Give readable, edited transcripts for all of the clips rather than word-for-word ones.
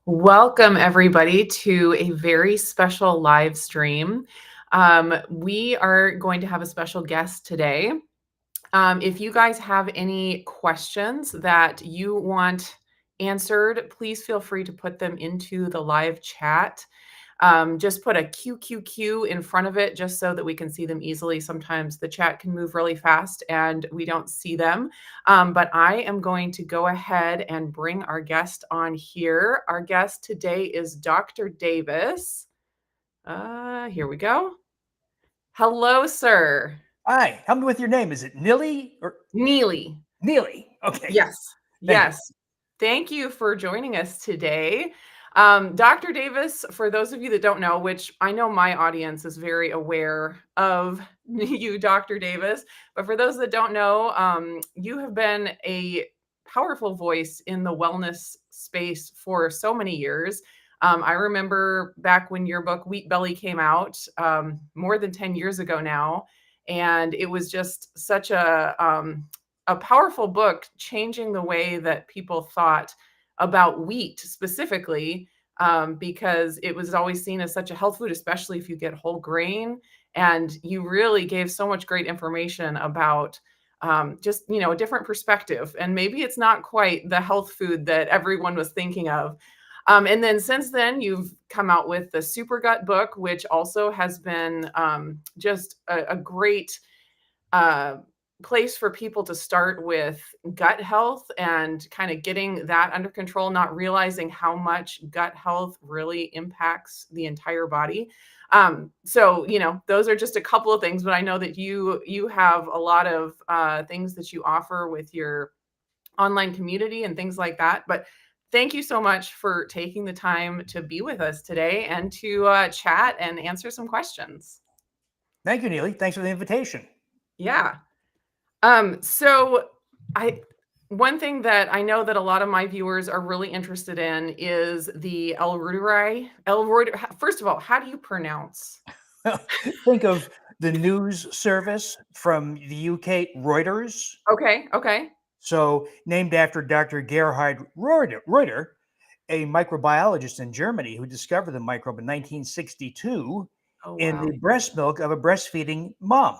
Welcome, everybody, to a very special live stream. We are going to have a special guest today. If you guys have any questions that you want answered, please feel free to put them into the live chat. Just put a QQQ in front of it just so that we can see them easily. Sometimes the chat can move really fast and we don't see them. But I am going to go ahead and bring our guest on here. Our guest today is Dr. Davis. Here we go. Hello, sir. Hi, help me with your name. Is it Nili or Neely. Neely? Okay, Yes. thank you. Yes. Thank you for joining us today. Dr. Davis, for those of you that don't know, which I know my audience is very aware of you, Dr. Davis, but for those that don't know, you have been a powerful voice in the wellness space for so many years. I remember back when your book Wheat Belly came out, more than 10 years ago now, and it was just such a powerful book, changing the way that people thought about wheat specifically, because it was always seen as such a health food, especially if you get whole grain. And you really gave so much great information about just, a different perspective. And maybe it's not quite the health food that everyone was thinking of. And then since then, you've come out with the Super Gut book, which also has been just a great uh, place for people to start with gut health and kind of getting that under control, not realizing how much gut health really impacts the entire body. So those are just a couple of things, but I know that you have a lot of things that you offer with your online community and things like that. But thank you so much for taking the time to be with us today and to chat and answer some questions. Thank you, Neely. Thanks for the invitation. Yeah. So I one thing that I know that a lot of my viewers are really interested in is the L. reuteri. First of all, how do you pronounce? Think of the news service from the UK, Reuters. Okay. So, named after Dr. Gerhard Reuter, a microbiologist in Germany who discovered the microbe in 1962 Oh, in wow. the breast milk of a breastfeeding mom.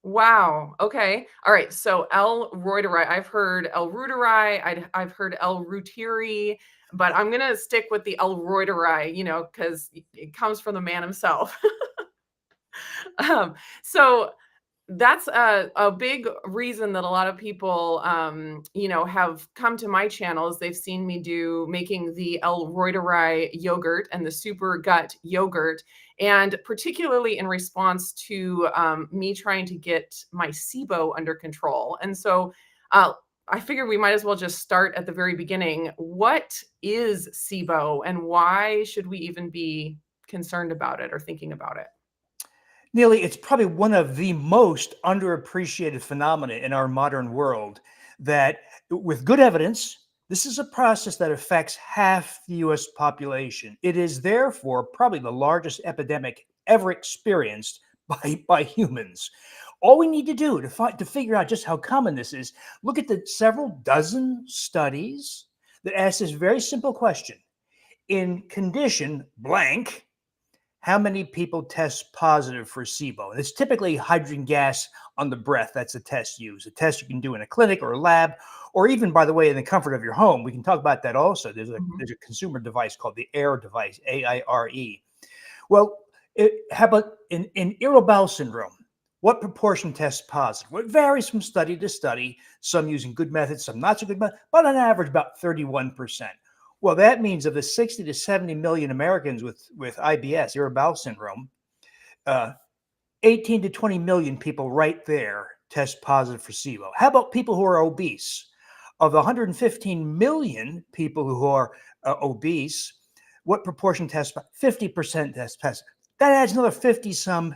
Wow. Okay. All right. So L. reuteri. I've heard L. reuteri. I've heard L. reuteri, but I'm gonna stick with the L. reuteri. Because it comes from the man himself. So that's a big reason that a lot of people, have come to my channels. They've seen me making the L. reuteri yogurt and the Super Gut yogurt, and particularly in response to me trying to get my Sibo under control. And so I figured we might as well just start at the very beginning. What is Sibo, and why should we even be concerned about it or thinking about it? Nearly, it's probably one of the most underappreciated phenomena in our modern world that, with good evidence, this is a process that affects half the US population. It is therefore probably the largest epidemic ever experienced by humans. All we need to do to figure out just how common this is, look at the several dozen studies that ask this very simple question. In condition blank, how many people test positive for Sibo? And it's typically hydrogen gas on the breath. That's a test used. A test you can do in a clinic or a lab, or even, by the way, in the comfort of your home. We can talk about that also. There's a consumer device called the AIRE device, AIRE. Well, how about in irritable bowel syndrome? What proportion tests positive? Well, it varies from study to study, some using good methods, some not so good methods, but on average, about 31%. Well, that means of the 60 to 70 million Americans with IBS, irritable bowel syndrome, uh, 18 to 20 million people right there test positive for SIBO. How about people who are obese? Of the 115 million people who are obese, what proportion test? 50% test positive. That adds another 50 some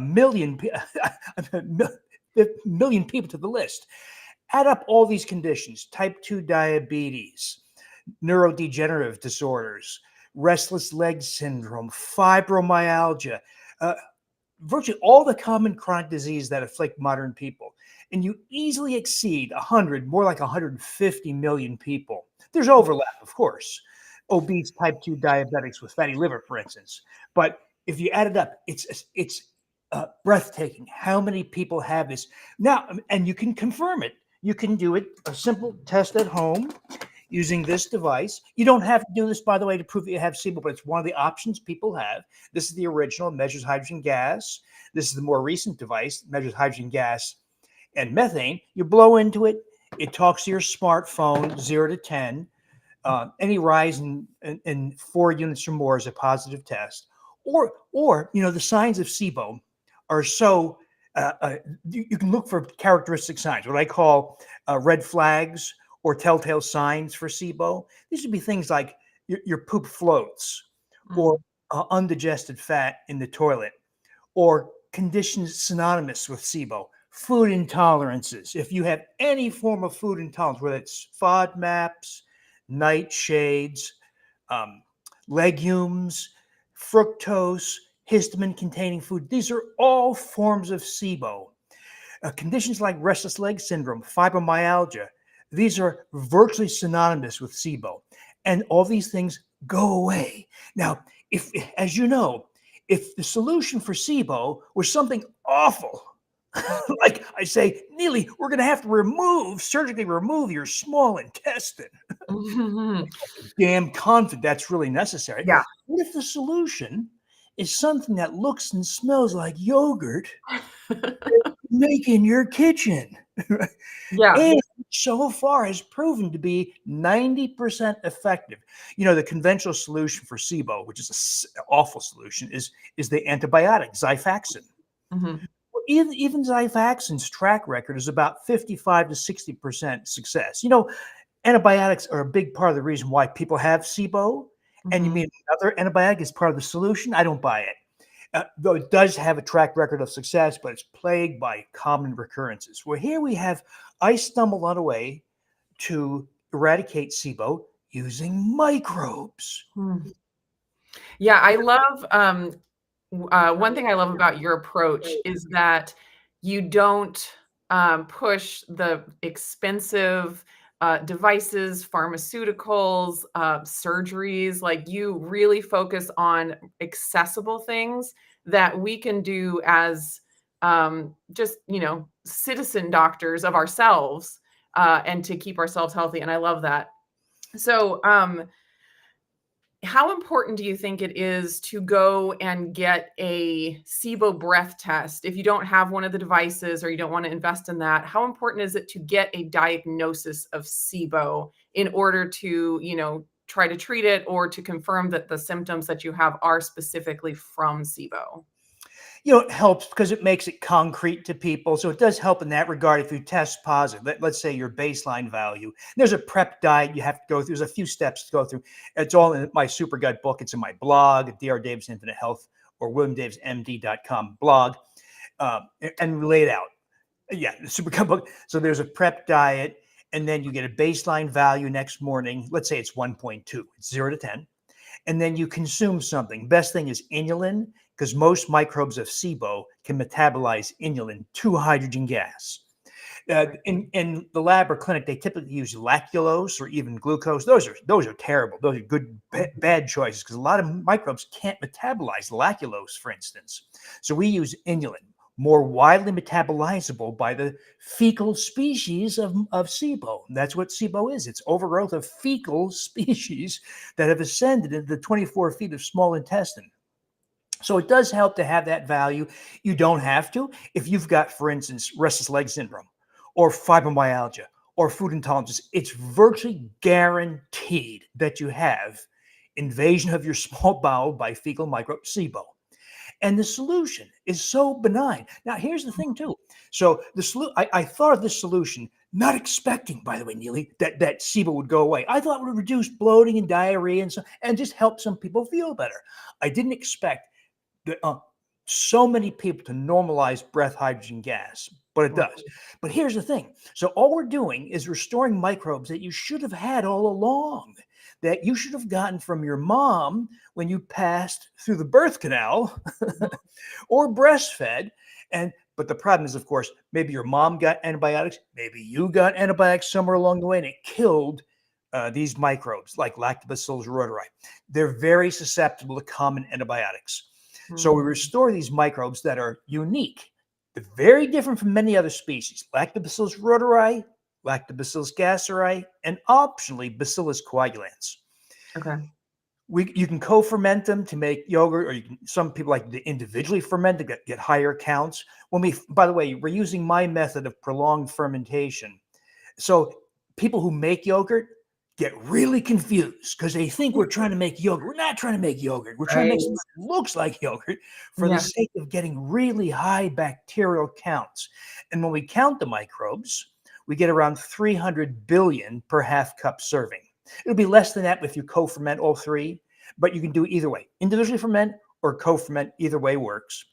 million million people to the list. Add up all these conditions: type 2 diabetes, neurodegenerative disorders, restless leg syndrome, fibromyalgia, uh, virtually all the common chronic disease that afflict modern people. And you easily exceed 100, more like 150 million people. There's overlap, of course. obese type 2 diabetics with fatty liver, for instance. But if you add it up, it's breathtaking how many people have this now, and you can confirm it. You can do it a simple test at home using this device. You don't have to do this, by the way, to prove that you have SIBO, but it's one of the options people have. This is the original, measures hydrogen gas. This is the more recent device, measures hydrogen gas and methane. You blow into it. It talks to your smartphone, 0 to 10. Any rise in 4 units or more is a positive test. Or the signs of SIBO are so you can look for characteristic signs, what I call red flags or telltale signs for SIBO. These would be things like your poop floats, or undigested fat in the toilet, or conditions synonymous with SIBO. Food intolerances. If you have any form of food intolerance, whether it's FODMAPs, nightshades, legumes, fructose, histamine-containing food, these are all forms of SIBO. Conditions like restless leg syndrome, fibromyalgia, these are virtually synonymous with SIBO. And all these things go away. Now, as you know, if the solution for SIBO was something awful, like I say, Nili, we're going to have to surgically remove your small intestine. Damn confident that's really necessary. Yeah. What if the solution is something that looks and smells like yogurt make in your kitchen? Yeah. And so far has proven to be 90% effective. The conventional solution for SIBO, which is an awful solution, is the antibiotic Xifaxan. Mhm. Even Xifaxan's track record is about 55 to 60% success. Antibiotics are a big part of the reason why people have SIBO. And you Mhm. mean another antibiotic is part of the solution? I don't buy it. Though it does have a track record of success, but it's plagued by common recurrences. Well, here I stumbled on a way to eradicate SIBO using microbes. Yeah, I love, one thing I love about your approach is that you don't, push the expensive, devices, pharmaceuticals, surgeries. Like, you really focus on accessible things that we can do as, just, citizen doctors of ourselves, and to keep ourselves healthy, and I love that. So, how important do you think it is to go and get a SIBO breath test if you don't have one of the devices or you don't want to invest in that? How important is it to get a diagnosis of SIBO in order to, try to treat it or to confirm that the symptoms that you have are specifically from SIBO? It helps because it makes it concrete to people. So it does help in that regard if you test positive. Let's say your baseline value. There's a prep diet you have to go through. There's a few steps to go through. It's all in my Super Gut book. It's in my blog at Dr. Davis Infinite Health or WilliamDavisMD.com blog, and laid out. Yeah, the Super Gut book. So there's a prep diet, and then you get a baseline value next morning. Let's say it's 1.2. It's 0 to 10. And then you consume something. Best thing is inulin, because most microbes of SIBO can metabolize inulin to hydrogen gas. In the lab or clinic, they typically use lactulose or even glucose. Those are terrible. Those are good bad choices because a lot of microbes can't metabolize lactulose, for instance. So we use inulin, more widely metabolizable by the fecal species of SIBO. That's what SIBO is. It's overgrowth of fecal species that have ascended into the 24 feet of small intestine. So it does help to have that value. You don't have to. If you've got, for instance, restless leg syndrome or fibromyalgia or food intolerances, it's virtually guaranteed that you have invasion of your small bowel by fecal microbe SIBO. And the solution is so benign. Now, here's the thing, too. So I thought of this solution, not expecting, by the way, Nili, that SIBO would go away. I thought it would reduce bloating and diarrhea and just help some people feel better. I didn't expect so many people to normalize breath hydrogen gas, but it does. But here's the thing. So all we're doing is restoring microbes that you should have had all along, that you should have gotten from your mom when you passed through the birth canal or breastfed. But the problem is, of course, maybe your mom got antibiotics, maybe you got antibiotics somewhere along the way, and it killed these microbes like Lactobacillus reuteri. They're very susceptible to common antibiotics. So we Mm, restore these microbes that are unique. They're very different from many other species. Lactobacillus reuteri, Lactobacillus gasseri, and optionally Bacillus coagulans. okay. You can co-ferment them to make yogurt, or some people like to individually ferment to get higher counts. By the way, we're using my method of prolonged fermentation. So people who make yogurt get really confused because they think we're trying to make yogurt. We're not trying to make yogurt. We're trying to make Right. something that looks like yogurt for the Yeah. sake of getting really high bacterial counts. And when we count the microbes, we get around 300 billion per half cup serving. It'll be less than that if you co-ferment all three, but you can do either way. Individually ferment or co-ferment, either way works.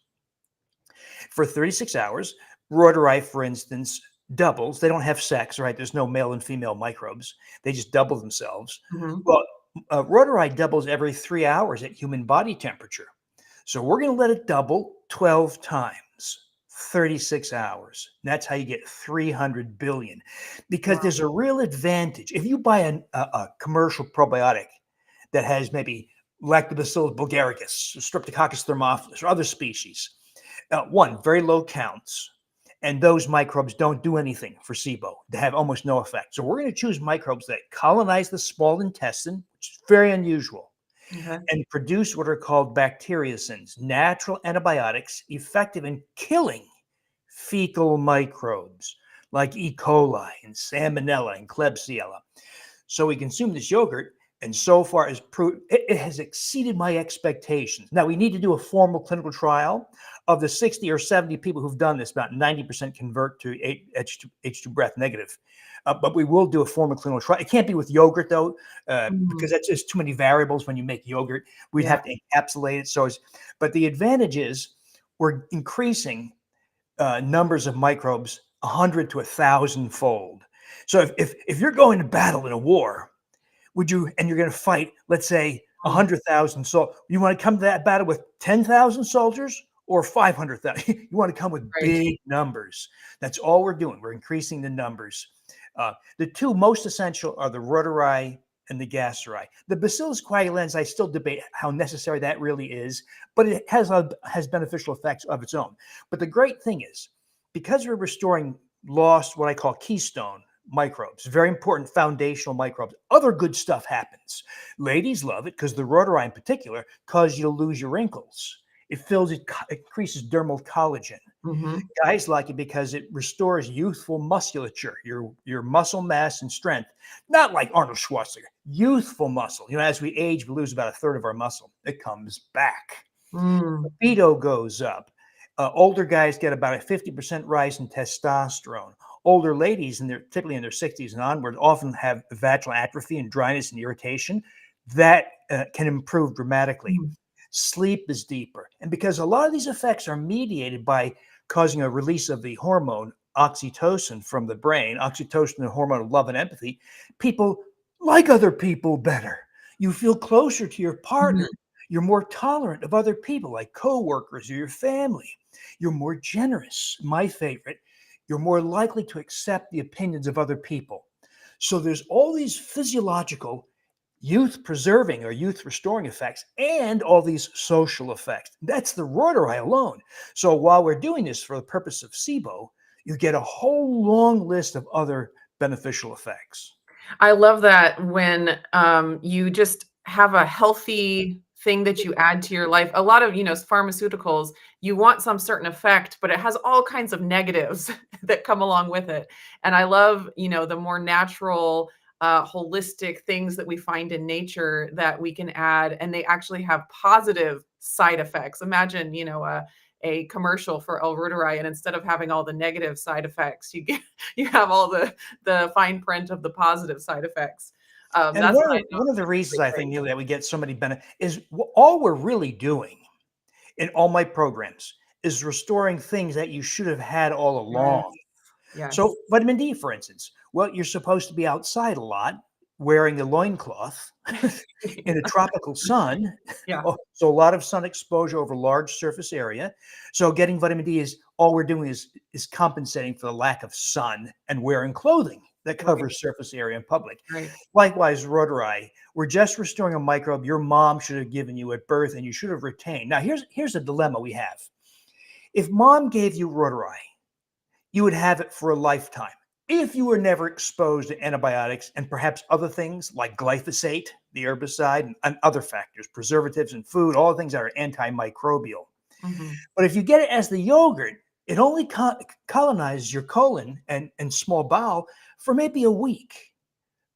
For 36 hours, Reuteri, for instance, doubles. They don't have sex, right? There's no male and female microbes. They just double themselves. Mhm. Well, Reuteri doubles every 3 hours at human body temperature. So we're going to let it double 12 times, 36 hours. And that's how you get 300 billion. Because Wow. there's a real advantage. If you buy a commercial probiotic that has maybe Lactobacillus bulgaricus, Streptococcus thermophilus, or other species, one, very low counts, and those microbes don't do anything for Sibo. They have almost no effect. So we're going to choose microbes that colonize the small intestine, which is very unusual, Okay. and produce what are called bacteriocins, natural antibiotics effective in killing fecal microbes like E. coli and Salmonella and Klebsiella. So we consume this yogurt, and so far it has exceeded my expectations. Now we need to do a formal clinical trial. Of the 60 or 70 people who've done this, about 90% convert to H2 breath negative. But we will do a formal clinical trial. It can't be with yogurt though, because Mhm. that's just too many variables when you make yogurt. We'd Yeah. have to encapsulate it. But the advantage is we're increasing numbers of microbes 100 to 1,000 fold. So if you're going to battle in a war, would you, and you're going to fight, let's say, Mm. 100,000 soldiers, you want to come to that battle with 10,000 soldiers or 500,000? You want to come with Right. big numbers. That's all we're doing. We're increasing the numbers. The two most essential are the Reuteri and the gasseri. The Bacillus coagulans, I still debate how necessary that really is, but it has beneficial effects of its own. But the great thing is, because we're restoring lost, what I call keystone microbes, very important foundational microbes, other good stuff happens. Ladies love it because the Reuteri in particular cause you to lose your wrinkles. It increases dermal collagen. Mhm. Guys like it because it restores youthful musculature, your muscle mass and strength. Not like Arnold Schwarzenegger, youthful muscle. As we age, we lose about a third of our muscle. It comes back. Mm. Libido goes up. Older guys get about a 50% rise in testosterone. Older ladies, and they're typically in their 60s and onward, often have vaginal atrophy and dryness and irritation. That can improve dramatically. Mm. Sleep is deeper. And because a lot of these effects are mediated by causing a release of the hormone oxytocin from the brain, oxytocin, the hormone of love and empathy, people like other people better. You feel closer to your partner. Mhm. You're more tolerant of other people, like coworkers or your family. You're more generous. My favorite, you're more likely to accept the opinions of other people. So there's all these physiological youth preserving or youth restoring effects and all these social effects. That's the Reuteri alone. So while we're doing this for the purpose of SIBO, you get a whole long list of other beneficial effects. I love that when, you just have a healthy thing that you add to your life. A lot of, pharmaceuticals, you want some certain effect, but it has all kinds of negatives that come along with it. And I love, the more natural, holistic things that we find in nature that we can add, and they actually have positive side effects. Imagine, a commercial for El Reuteri, and instead of having all the negative side effects, you have all the fine print of the positive side effects. And That's what I know one of the is reasons really I think, great. Neil, that we get so many benefits is all we're really doing in all my programs is restoring things that you should have had all Yes, along. yes. So vitamin D, for instance, well, you're supposed to be outside a lot. wearing a loincloth in a tropical sun. Yeah. So a lot of sun exposure over large surface area. So getting vitamin D is all we're doing is compensating for the lack of sun and wearing clothing that Right. covers surface area in public. Right. Likewise, Reuteri, we're just restoring a microbe your mom should have given you at birth and you should have retained. Now, here's a dilemma we have. If mom gave you Reuteri, you would have it for a lifetime. If you were never exposed to antibiotics and perhaps other things like glyphosate, the herbicide, and other factors, preservatives in food, all the things that are antimicrobial. Mhm. But if you get it as the yogurt, it only colonizes your colon and small bowel for maybe a week.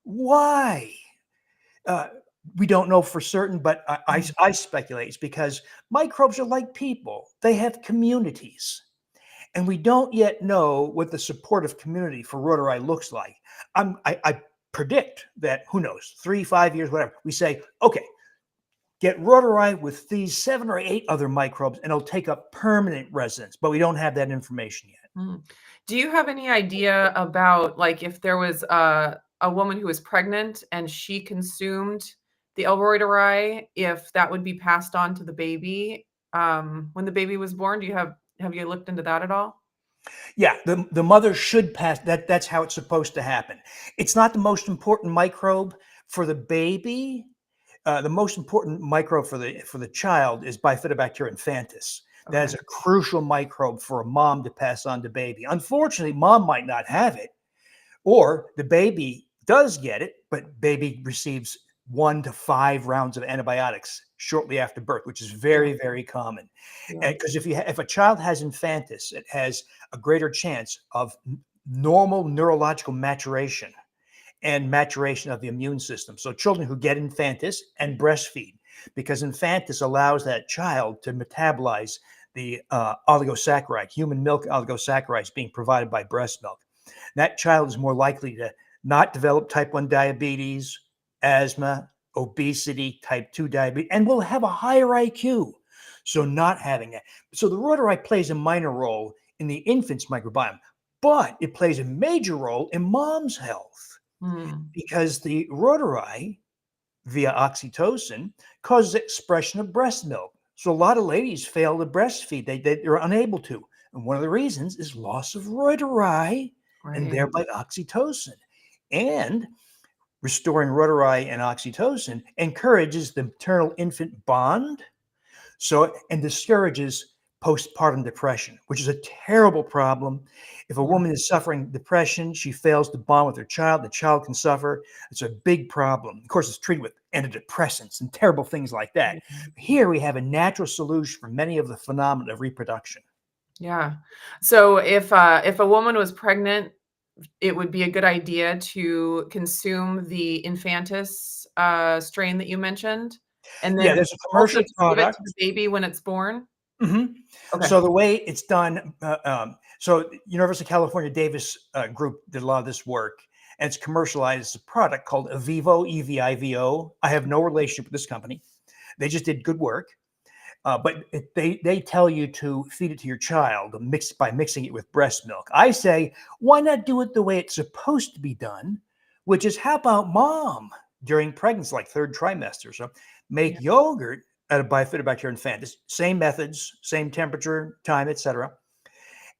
Why? Uh, we don't know for certain, but I speculate it's because microbes are like people. They have communities. And we don't yet know what the supportive community for Reuteri looks like. I predict that, who knows, 3, 5 years, whatever, we say, okay, get Reuteri with these 7 or 8 other microbes, and it'll take up permanent residence. But we don't have that information yet. Mm. Do you have any idea about, like, if there was a woman who was pregnant and she consumed the Reuteri, if that would be passed on to the baby when the baby was born? Have you looked into that at all? Yeah, the mother should pass that. That's how it's supposed to happen. It's not the most important microbe for the baby. The most important microbe for the child is Bifidobacterium infantis. That is Okay. a crucial microbe for a mom to pass on to baby. Unfortunately, mom might not have it, or the baby does get it, but baby receives 1 to 5 rounds of antibiotics shortly after birth, which is Yeah. very, very common. Yeah. Because if a child has infantis, it has a greater chance of normal neurological maturation and maturation of the immune system. So children who get infantis and breastfeed, because infantis allows that child to metabolize the oligosaccharide, human milk oligosaccharides being provided by breast milk. That child is more likely to not develop type 1 diabetes, asthma, obesity, type 2 diabetes, and will have a higher IQ. So not having it. So the Reuteri plays a minor role in the infant's microbiome, but it plays a major role in mom's health Mm. because the Reuteri via oxytocin causes expression of breast milk. So a lot of ladies fail to breastfeed. They're unable to. And one of the reasons is loss of Reuteri and Right. thereby oxytocin. And restoring Reuteri and oxytocin encourages the maternal-infant bond, so and discourages postpartum depression, which is a terrible problem. If a Yeah. woman is suffering depression, she fails to bond with her child, the child can suffer. It's a big problem. Of course, it's treated with antidepressants and terrible things like that. Here we have a natural solution for many of the phenomena of reproduction. Yeah. So if a woman was pregnant, it would be a good idea to consume the Infantis strain that you mentioned, and Yeah, then there's a also commercial to give it product. to the baby when it's born? Mhm. Okay. So the way it's done, so University of California Davis group did a lot of this work, and it's commercialized as a product called Evivo, EVIVO. I have no relationship with this company. They just did good work, but they tell you to feed it to your child by mixing it with breast milk. I say, why not do it the way it's supposed to be done, which is how about mom during pregnancy, like third trimester? So Yeah. make yogurt out of Bifidobacterium infantis, same methods, same temperature, time, etc.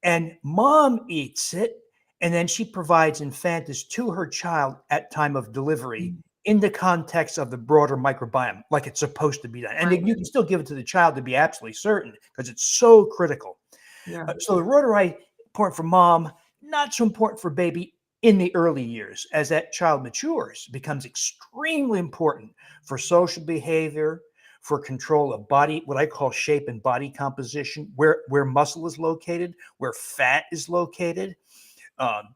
And mom eats it, and then she provides infantis to her child at time of delivery Mm. in the context of the broader microbiome, like it's supposed to be done. And then Right. you can still give it to the child to be absolutely certain because it's so critical. Yeah. So the Reuteri, important for mom, not so important for baby in the early years. As that child matures, it becomes extremely important for social behavior, for control of body, what I call shape and body composition, where muscle is located, where fat is located, um,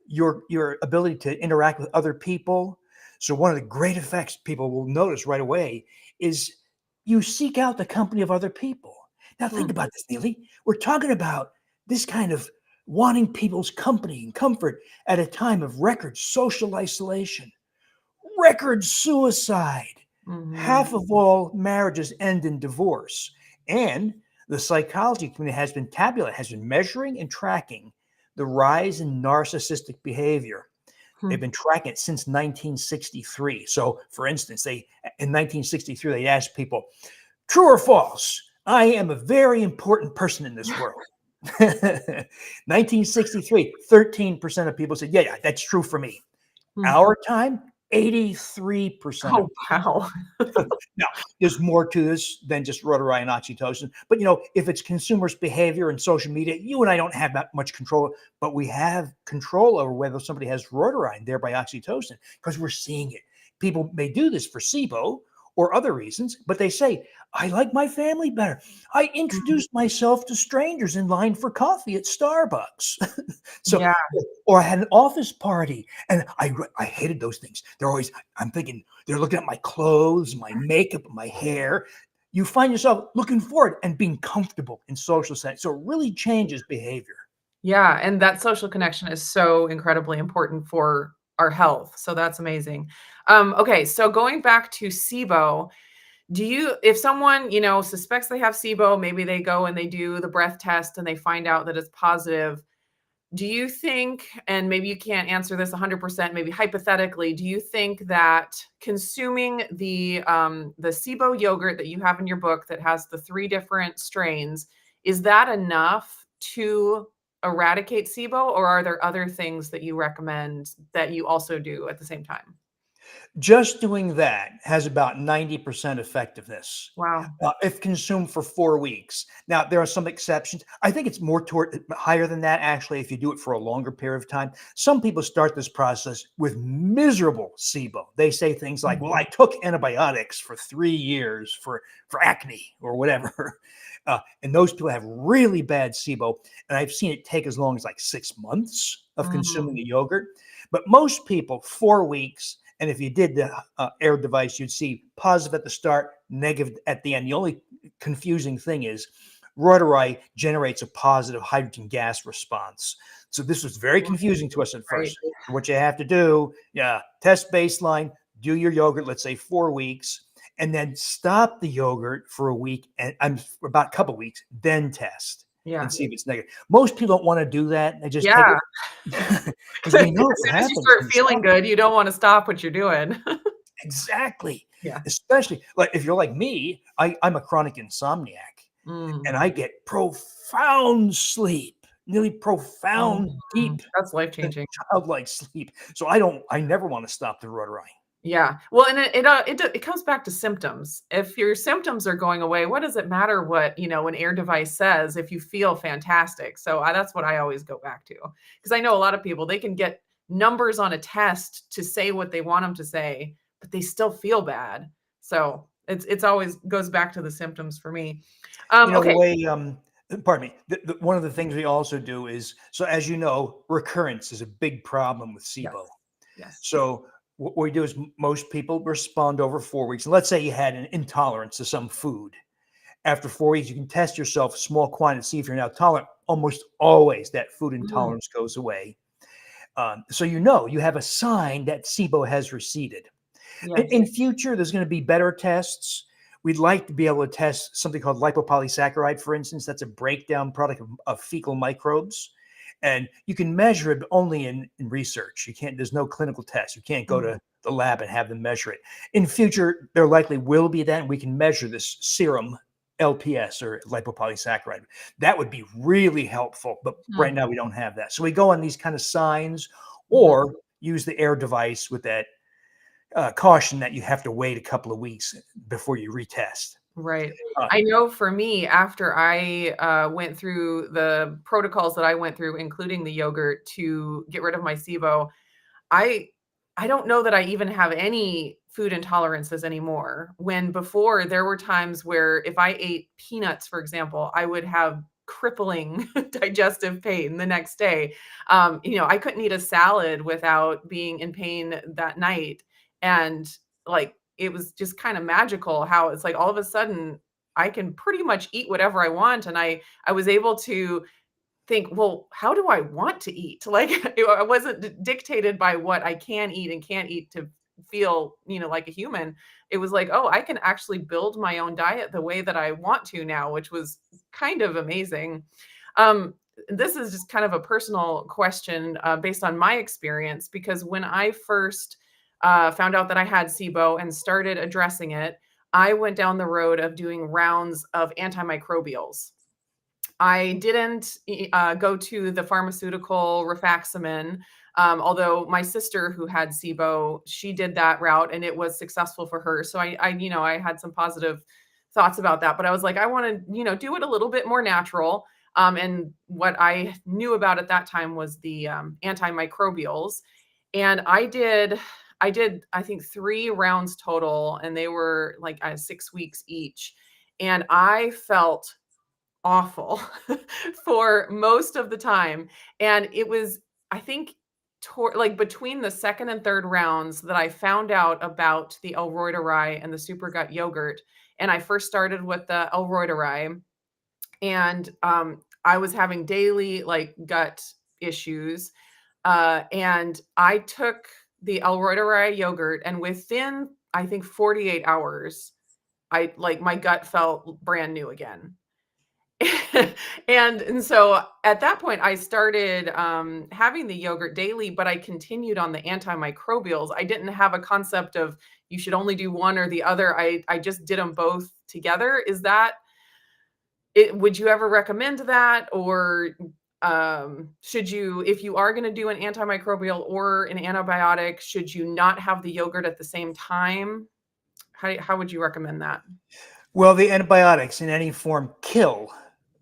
your ability to interact with other people. So one of the great effects people will notice right away is you seek out the company of other people. Now think Hmm. about this, Neely. We're talking about this kind of wanting people's company and comfort at a time of record social isolation, record suicide. Mhm. Half of all marriages end in divorce. And the psychology community has been measuring and tracking the rise in narcissistic behavior. They've been tracking it since 1963. So, for instance, in 1963 they asked people, "True or false? I am a very important person in this world." 1963, 13% of people said, "Yeah, that's true for me." Hmm. Our time, 83% of Oh, wow. now, there's more to this than just Reuteri and oxytocin. But if it's consumers' behavior and social media, you and I don't have that much control, but we have control over whether somebody has Reuteri and thereby oxytocin because we're seeing it. People may do this for Sibo or other reasons, but they say, "I like my family better. I Mhm. introduced myself to strangers in line for coffee at Starbucks." So, Yeah. or I had an office party and I hated those things. I'm thinking, they're looking at my clothes, my makeup, my hair. You find yourself looking forward and being comfortable in social settings. So it really changes behavior. Yeah, and that social connection is so incredibly important for our health, so that's amazing. Okay, so going back to SIBO, if someone, suspects they have SIBO, maybe they go and they do the breath test and they find out that it's positive, do you think, and maybe you can't answer this 100%, maybe hypothetically, do you think that consuming the SIBO yogurt that you have in your book that has the 3 different strains, is that enough to eradicate SIBO, or are there other things that you recommend that you also do at the same time? Just doing that has about 90% effectiveness Wow. if consumed for 4 weeks. Now, there are some exceptions. I think it's more toward higher than that, actually, if you do it for a longer period of time. Some people start this process with miserable SIBO. They say things like, "Well, Mhm. I took antibiotics for 3 years for acne or whatever." And those people have really bad SIBO. And I've seen it take as long as like 6 months of consuming Mm. a yogurt. But most people, 4 weeks. And if you did the air device, you'd see positive at the start, negative at the end. The only confusing thing is Reuteri generates a positive hydrogen gas response. So this was very confusing to us at Right. first. So what you have to do, yeah, test baseline, do your yogurt, let's say 4 weeks, and then stop the yogurt for a week and I'm about a couple of weeks, then test and Yeah. see if it's negative. Most people don't want to do that. They just take Yeah. it because As we know what soon as you happens start when you feeling stop. good, you don't wanna stop what you're doing. Exactly. Yeah. Especially like if you're like me, I'm a chronic insomniac and Mm. I get profound sleep, nearly Mhm. profound, deep, That's life-changing. childlike sleep. So I never want to stop the Reuteri. Yeah. Well, and it comes back to symptoms. If your symptoms are going away, what does it matter what, an air device says if you feel fantastic? So, that's what I always go back to, because I know a lot of people, they can get numbers on a test to say what they want them to say, but they still feel bad. So, it's always goes back to the symptoms for me. The Okay. way pardon me, one of the things we also do is, so as you know, recurrence is a big problem with SIBO. Yes. Yes. So what we do is most people respond over 4 weeks. And let's say you had an intolerance to some food. After 4 weeks, you can test yourself, small quantity, see if you're now tolerant. Almost always that food Mm, intolerance goes away. So you have a sign that SIBO has receded. yes. In future, there's going to be better tests. We'd like to be able to test something called lipopolysaccharide, for instance. That's a breakdown product of fecal microbes. And you can measure it only in research. There's no clinical test. You can't go Mm, to the lab and have them measure it. In future, there likely will be that, and we can measure this serum LPS or lipopolysaccharide. That would be really helpful, but right mm, now we don't have that. So we go on these kind of signs mhm. or use the air device with that caution that you have to wait a couple of weeks before you retest. Right. Uh, I know for me, after I, went through the protocols that I went through, including the yogurt to get rid of my SIBO, I I don't know that I even have any food intolerances anymore, when before there were times where if I ate peanuts, for example, I would have crippling digestive pain the next day. I couldn't eat a salad without being in pain that night, and, like, it was just kinda magical how it's like all of a sudden I can pretty much eat whatever I want, and I was able to think, "Well, how do I want to eat?" Like, I wasn't dictated by what I can eat and can't eat to feel, like a human. It was like, "Oh, I can actually build my own diet the way that I want to now," which was kind of amazing. Um, this is just kind of a personal question based on my experience, because when I first found out that I had SIBO and started addressing it, I went down the road of doing rounds of antimicrobials. I didn't go to the pharmaceutical rifaximin, although my sister who had SIBO, she did that route and it was successful for her. So I had some positive thoughts about that, but I was like, I want to, do it a little bit more natural. And what I knew about at that time was the antimicrobials. And I think 3 rounds total, and they were like 6 weeks each. And I felt awful for most of the time. And it was, I think, like between the second and third rounds that I found out about the Reuteri and the supergut yogurt. And I first started with the Reuteri, and I was having daily like gut issues. And I took the Reuteri yogurt, and within, I think, 48 hours, my gut felt brand new again. And so at that point, I started having the yogurt daily, but I continued on the antimicrobials. I didn't have a concept of you should only do one or the other. I just did them both together. Is that it? Would you ever recommend that? Or should you, if you are going to do an antimicrobial or an antibiotic, should you not have the yogurt at the same time? How would you recommend that? Well, the antibiotics in any form kill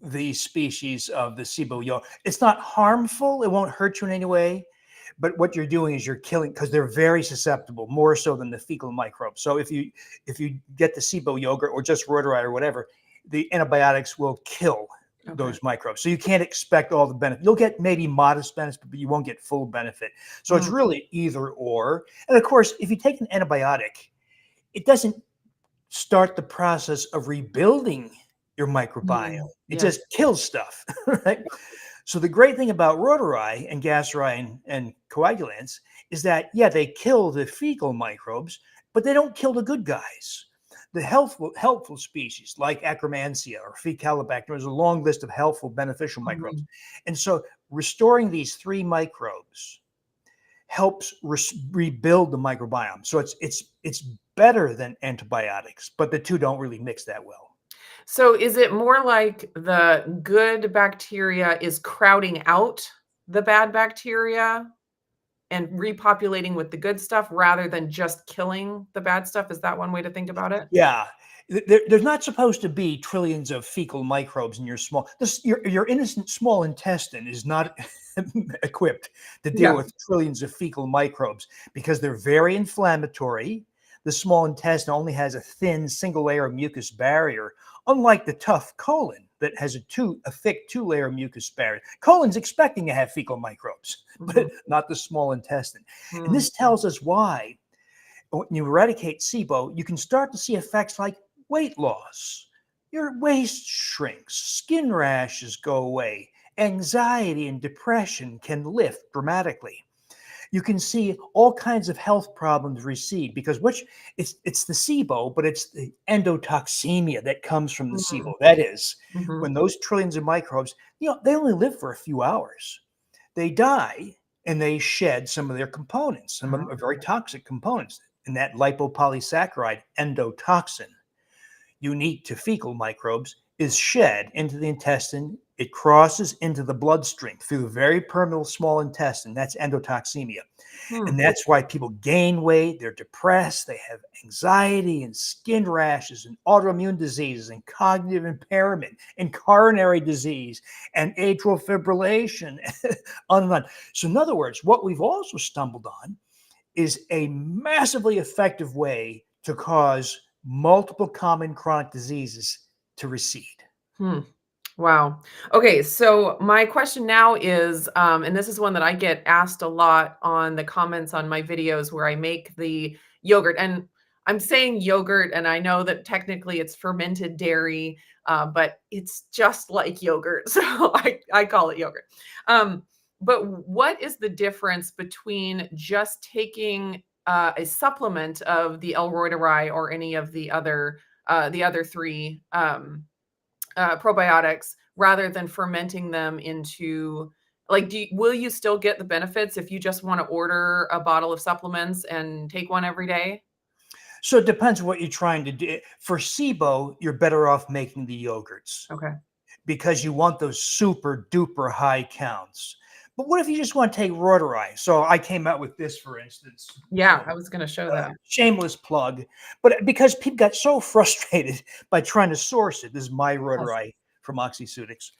the species of the Sibo yolk. It's not harmful. It won't hurt you in any way. But what you're doing is you're killing, because they're very susceptible, more so than the fecal microbes. So if you get the Sibo yogurt or just Reuteri or whatever, the antibiotics will kill those microbes. So you can't expect all the benefit. You'll get maybe modest benefit, but you won't get full benefit. So it's really either or. And of course, if you take an antibiotic, it doesn't start the process of rebuilding your microbiome. It just kills stuff, right? So the great thing about Reuteri and Gasteri and coagulants is that, yeah, they kill the fecal microbes, but they don't kill the good guys. The helpful species like Akkermansia or Fecalibacter, there's a long list of helpful, beneficial microbes. And so restoring these 3 microbes helps rebuild the microbiome. So it's better than antibiotics, but the two don't really mix that well. So is it more like the good bacteria is crowding out the bad bacteria and repopulating with the good stuff rather than just killing the bad stuff? Is that one way to think about it? Yeah. There's not supposed to be trillions of fecal microbes in your your innocent small intestine is not equipped to deal with trillions of fecal microbes because they're very inflammatory. The small intestine only has a thin single layer of mucus barrier, unlike the tough colon that has a thick 2-layer mucus barrier. Colon's expecting to have fecal microbes, but not the small intestine. And this tells us why when you eradicate SIBO, you can start to see effects like weight loss. Your waist shrinks, skin rashes go away, anxiety and depression can lift dramatically. You can see all kinds of health problems recede because it's the SIBO, but it's the endotoxemia that comes from the SIBO. That is, when those trillions of microbes, they only live for a few hours. They die and they shed some of their components. Some of them are very toxic components. And that lipopolysaccharide, endotoxin, unique to fecal microbes, is shed into the intestine. It crosses into the bloodstream through the very permeable small intestine. That's endotoxemia. And that's why people gain weight, they're depressed, they have anxiety and skin rashes and autoimmune diseases and cognitive impairment and coronary disease and atrial fibrillation, on and on. So in other words, what we've also stumbled on is a massively effective way to cause multiple common chronic diseases to recede. Wow. Okay, so my question now is, and this is one that I get asked a lot on the comments on my videos where I make the yogurt. And I'm saying yogurt, and I know that technically it's fermented dairy, but it's just like yogurt. So I call it yogurt. But what is the difference between just taking a supplement of the Reuteri or any of the other 3 probiotics rather than fermenting them into like, will you still get the benefits if you just want to order a bottle of supplements and take one every day? So it depends what you're trying to do. For SIBO, you're better off making the yogurts Okay. because you want those super duper high counts. But what if you just want to take Reuteri? So I came out with this, for instance. Yeah, So I was going to show that. shameless plug, but because people got so frustrated by trying to source it, this is my Yes. Reuteri from Oxyceutics.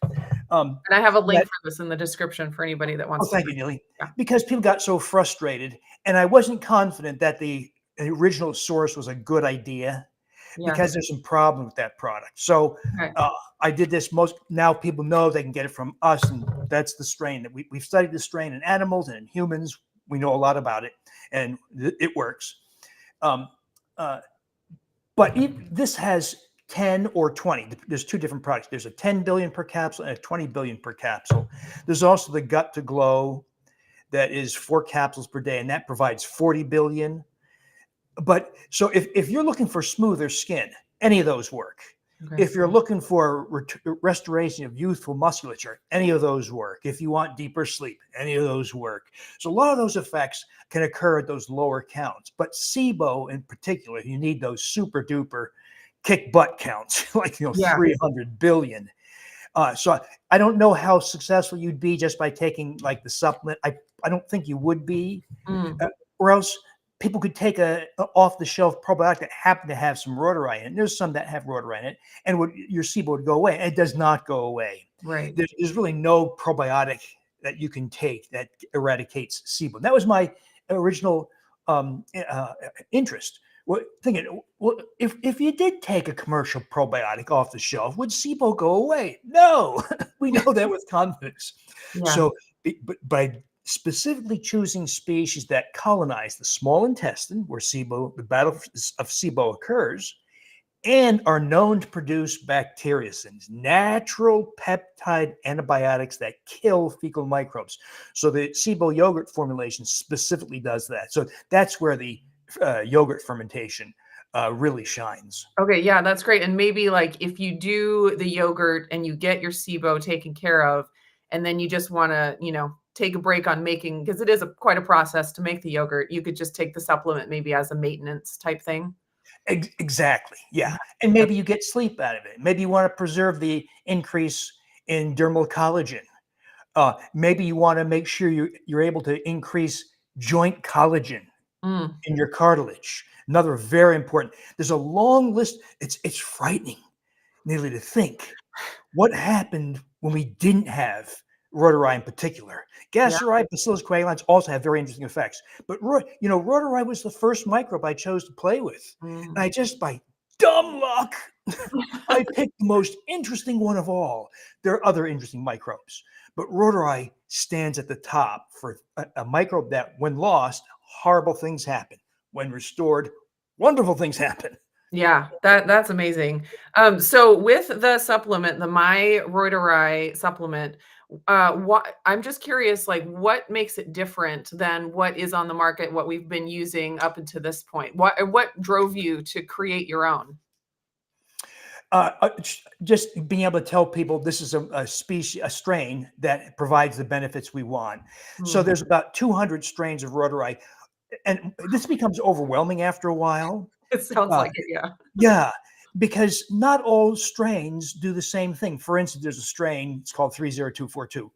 And I have a link That for this in the description for anybody that Oh, wants to thank you, read. Nili. Yeah. Because people got so frustrated, and I wasn't confident that the original source was a good idea Yeah. because there's some problem with that product. So Okay. I did this. Most now people know they can get it from us, and that's the strain that we've studied the strain in animals and in humans. We know a lot about it, and it works. Um, uh, but this has 10 or 20. There's two different products. There's a 10 billion per capsule and a 20 billion per capsule. There's also the Gut to Glow that is 4 capsules per day, and that provides 40 billion. But so if you're looking for smoother skin, any of those work. Okay. If you're looking for restoration of youthful musculature, any of those work. If you want deeper sleep, any of those work. So a lot of those effects can occur at those lower counts. But SIBO in particular, you need those super duper kick butt counts, like Yeah. 300 billion. So I don't know how successful you'd be just by taking like the supplement. I don't think you would be, Mm. or else people could take a off the shelf probiotic that happened to have some Reuteri in it. There's some that have Reuteri in it, and your SIBO would go away. It does not go away. Right. There's really no probiotic that you can take that eradicates SIBO. That was my original interest. Thinking, well, if you did take a commercial probiotic off the shelf, would SIBO go away? No, we know that with confidence. Yeah. So, but by specifically choosing species that colonize the small intestine, where SIBO, the battle of SIBO occurs, and are known to produce bacteriocins, natural peptide antibiotics that kill fecal microbes. So the SIBO yogurt formulation specifically does that. So that's where the yogurt fermentation really shines. Okay, yeah, that's great. And maybe like if you do the yogurt and you get your SIBO taken care of, and then you just want to, take a break on making, because it is quite a process to make the yogurt, you could just take the supplement maybe as a maintenance type thing. Exactly. Yeah. Yeah. And maybe you get sleep out of it. Maybe you want to preserve the increase in dermal collagen. Maybe you want to make sure you're able to increase joint collagen Mm, in your cartilage. Another very important. There's a long list. It's frightening, nearly to think what happened when we didn't have Reuteri in particular. yeah. Gasseri, Bacillus coagulans also have very interesting effects. But Reuteri was the first microbe I chose to play with, Mm. and I just by dumb luck, I picked the most interesting one of all. There are other interesting microbes, but Reuteri stands at the top for a microbe that, when lost, horrible things happen. When restored, wonderful things happen. Yeah, that's amazing. So with the supplement, the My Reuteri supplement, what I'm just curious, like what makes it different than what is on the market, what we've been using up until this point? What drove you to create your own? Just being able to tell people this is a species, a strain that provides the benefits we want. So Mm, there's about 200 strains of Reuteri, and this becomes overwhelming after a while. it sounds Uh, like it, yeah. yeah, because not all strains do the same thing. For instance, there's a strain, it's called 30242,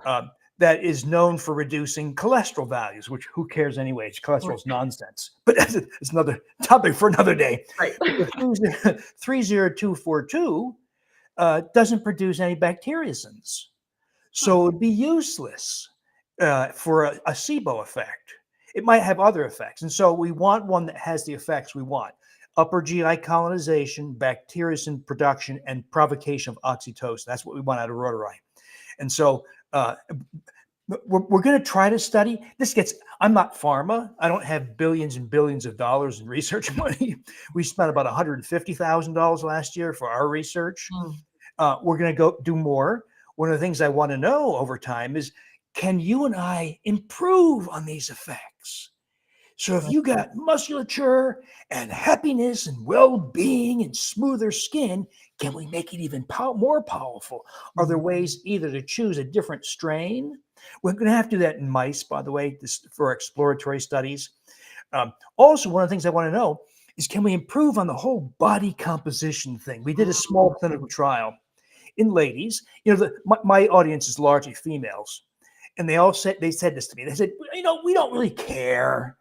um, that is known for reducing cholesterol values, which who cares anyway? Cholesterol's nonsense. But it's another topic for another day. Right. But the 30242 doesn't produce any bacteriocins. Huh. So it would be useless for a SIBO effect. It might have other effects. And so we want one that has the effects we want: upper GI colonization, bacteriocin production, and provocation of oxytocin. That's what we want out of Reuteri. And so we're going to try to study this. I'm not pharma. I don't have billions and billions of dollars in research money. We spent about $150,000 last year for our research. Mm. We're going to go do more. One of the things I want to know over time is, can you and I improve on these effects? So if you got musculature and happiness and well-being and smoother skin, can we make it even more powerful? Are there ways either to choose a different strain? We're going to have to do that in mice, by the way, for exploratory studies. Also, one of the things I want to know is, can we improve on the whole body composition thing? We did a small clinical trial in ladies. My audience is largely females, and they said this to me. They said, we don't really care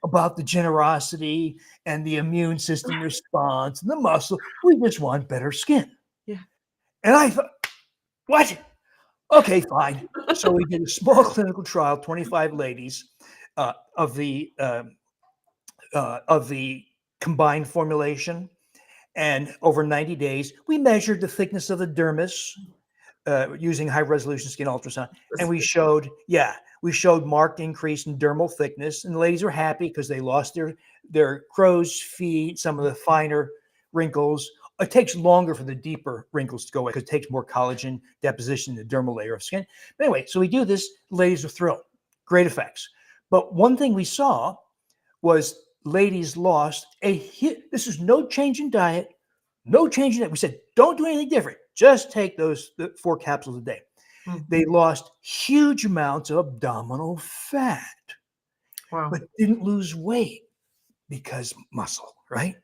about the generosity and the immune system response and the muscle. We just want better skin. Yeah. And I thought, what? Okay, fine. So we did a small clinical trial, 25 ladies of the combined formulation. And over 90 days, we measured the thickness of the dermis using high resolution skin ultrasound. And we showed marked increase in dermal thickness. And the ladies were happy because they lost their crow's feet, some of the finer wrinkles. It takes longer for the deeper wrinkles to go away because it takes more collagen deposition in the dermal layer of skin. But anyway, so we do this. Ladies are thrilled. Great effects. But one thing we saw was ladies lost this is no change in diet, no change in it. We said, don't do anything different. Just take the 4 capsules a day. They lost huge amounts of abdominal fat, but didn't lose weight because muscle, right?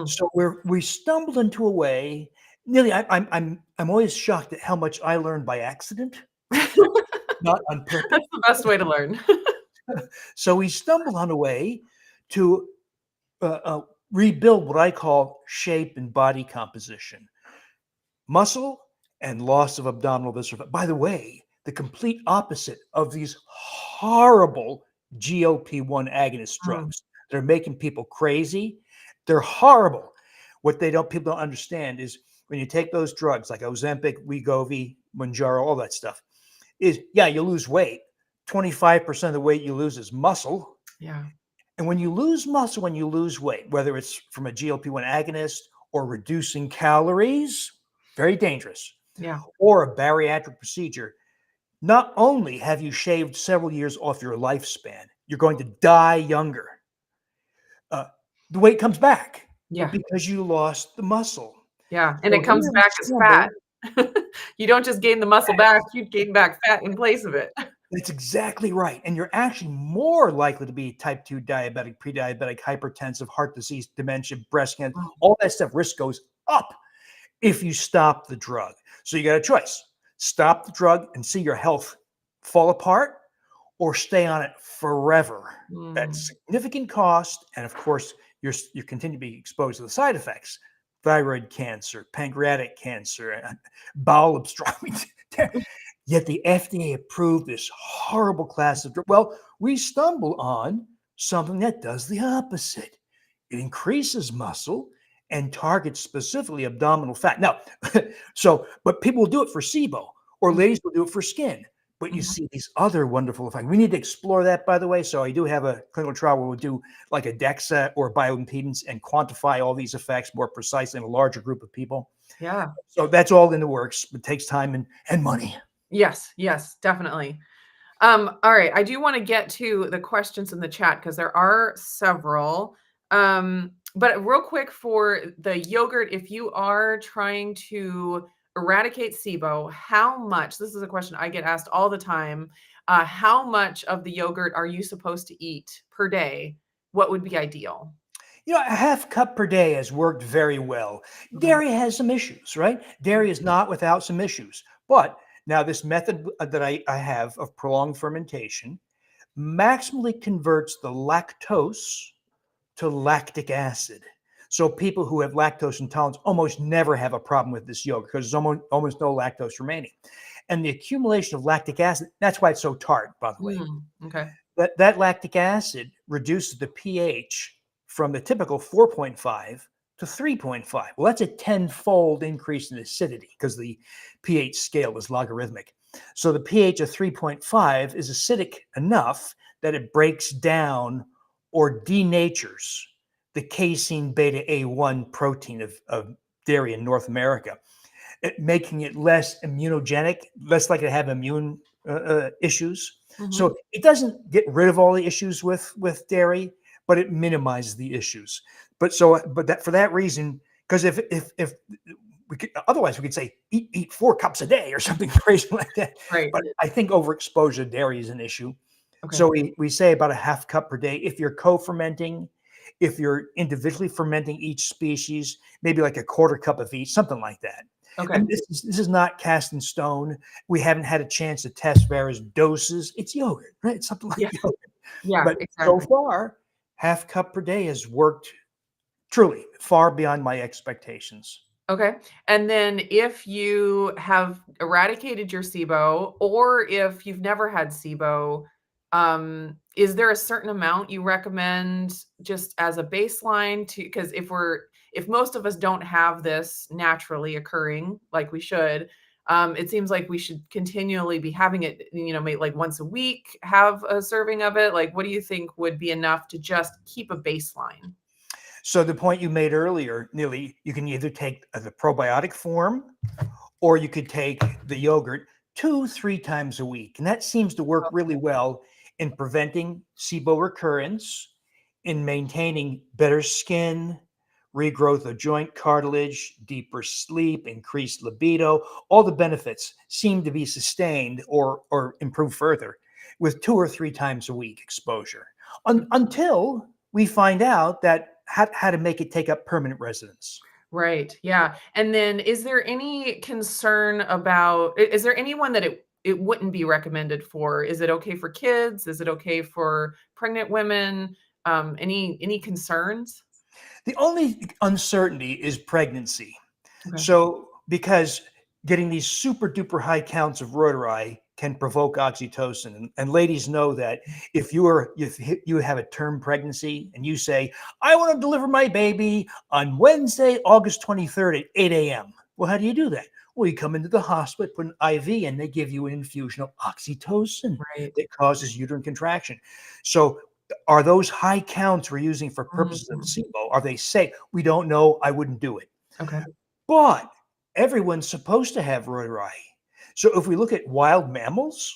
So we stumbled into a way. Nili, I'm always shocked at how much I learned by accident, not on purpose. That's the best way to learn. So we stumbled on a way to rebuild what I call shape and body composition, muscle and loss of abdominal visceral fat. By the way, the complete opposite of these horrible GLP-1 agonist drugs that are making people crazy. They're horrible. What people don't understand is when you take those drugs like Ozempic, Wegovy, Mounjaro, all that stuff, you lose weight. 25% of the weight you lose is muscle. Yeah. And when you lose muscle, when you lose weight, whether it's from a GLP-1 agonist or reducing calories, very dangerous. Yeah. Or a bariatric procedure, not only have you shaved several years off your lifespan, you're going to die younger. The weight comes back because you lost the muscle. Yeah, and it comes back as fat. You don't just gain the muscle back, you gain back fat in place of it. That's exactly right. And you're actually more likely to be type 2 diabetic, pre-diabetic, hypertensive, heart disease, dementia, breast cancer, all that stuff. Risk goes up if you stop the drug. So you got a choice. Stop the drug and see your health fall apart, or stay on it forever. At significant cost. And of course, you continue to be exposed to the side effects: thyroid cancer, pancreatic cancer, bowel obstruction. Yet the FDA approved this horrible class of drug. Well, we stumble on something that does the opposite. It increases muscle and targets specifically abdominal fat. Now, but people will do it for Sibo, or ladies will do it for skin. But you see these other wonderful effects. We need to explore that, by the way. So I do have a clinical trial where we'll do like a DEXA or bioimpedance and quantify all these effects more precisely in a larger group of people. Yeah. So that's all in the works. It takes time and money. Yes, definitely. All right. I do want to get to the questions in the chat because there are several. But real quick, for the yogurt, if you are trying to eradicate Sibo, how much, this is a question I get asked all the time, how much of the yogurt are you supposed to eat per day? What would be ideal? A half cup per day has worked very well. Dairy has some issues, right? Dairy is not without some issues. But now this method that I have of prolonged fermentation maximally converts the lactose to lactic acid. So people who have lactose intolerance almost never have a problem with this yogurt because there's almost no lactose remaining. And the accumulation of lactic acid, that's why it's so tart, by the way. Okay. That lactic acid reduces the pH from the typical 4.5 to 3.5. Well, that's a 10-fold increase in acidity because the pH scale is logarithmic. So the pH of 3.5 is acidic enough that it breaks down or denatures the casein beta A1 protein of dairy in North America, making it less immunogenic, less likely to have immune issues. So it doesn't get rid of all the issues with dairy, but it minimizes the issues. But that for that reason, because if we could, otherwise we could say eat 4 cups a day or something crazy like that. Right. But I think overexposure to dairy is an issue. Okay. So we say about a half cup per day. If you're co-fermenting, if you're individually fermenting each species, maybe like a quarter cup of each, something like that. Okay. And this is not cast in stone. We haven't had a chance to test various doses. It's yogurt, right? It's something like yogurt. Yeah, But exactly. so far, half cup per day has worked truly far beyond my expectations. Okay. And then if you have eradicated your Sibo, or if you've never had Sibo, is there a certain amount you recommend just as a baseline to, because if most of us don't have this naturally occurring like we should, it seems like we should continually be having it, maybe like once a week, have a serving of it. Like, what do you think would be enough to just keep a baseline? So the point you made earlier, Nili, you can either take the probiotic form or you could take the yogurt 2-3 times a week. And that seems to work really well in preventing SIBO recurrence, in maintaining better skin, regrowth of joint cartilage, deeper sleep, increased libido. All the benefits seem to be sustained or improved further with 2 or 3 times a week exposure until we find out that how to make it take up permanent residence. Right. Yeah. And then is there any concern about, is there anyone that it wouldn't be recommended for? Is it okay for kids? Is it okay for pregnant women? Any concerns? The only uncertainty is pregnancy. Okay. So, because getting these super duper high counts of Reuteri can provoke oxytocin, and ladies know that if you have a term pregnancy and you say, "I want to deliver my baby on Wednesday, August 23rd at 8 a.m." Well, how do you do that? Well, you come into the hospital, put an IV, and they give you an infusion of oxytocin Right. that causes uterine contraction. So, are those high counts we're using for purposes of Mhm. SIBO, are they safe? We don't know. I wouldn't do it. Okay. But everyone's supposed to have Reuteri. So if we look at wild mammals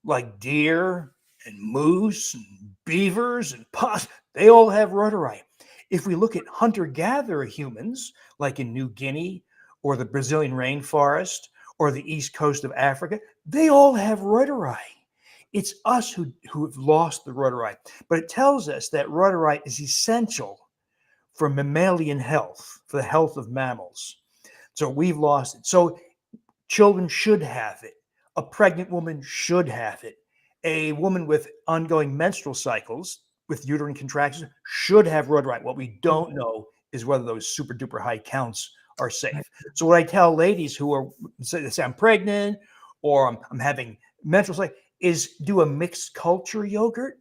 like deer and moose and beavers and possums, they all have Reuteri. If we look at hunter-gatherer humans like in New Guinea or the Brazilian rainforest or the east coast of Africa, they all have Reuteri. It's us who have lost the Reuteri. But it tells us that Reuteri is essential for mammalian health, for the health of mammals. So we've lost it. So children should have it. A pregnant woman should have it. A woman with ongoing menstrual cycles with uterine contractions should have Reuteri. What we don't know is whether those super duper high counts are safe. So what I tell ladies who are say I'm pregnant or I'm having menstrual cycles is do a mixed culture yogurt.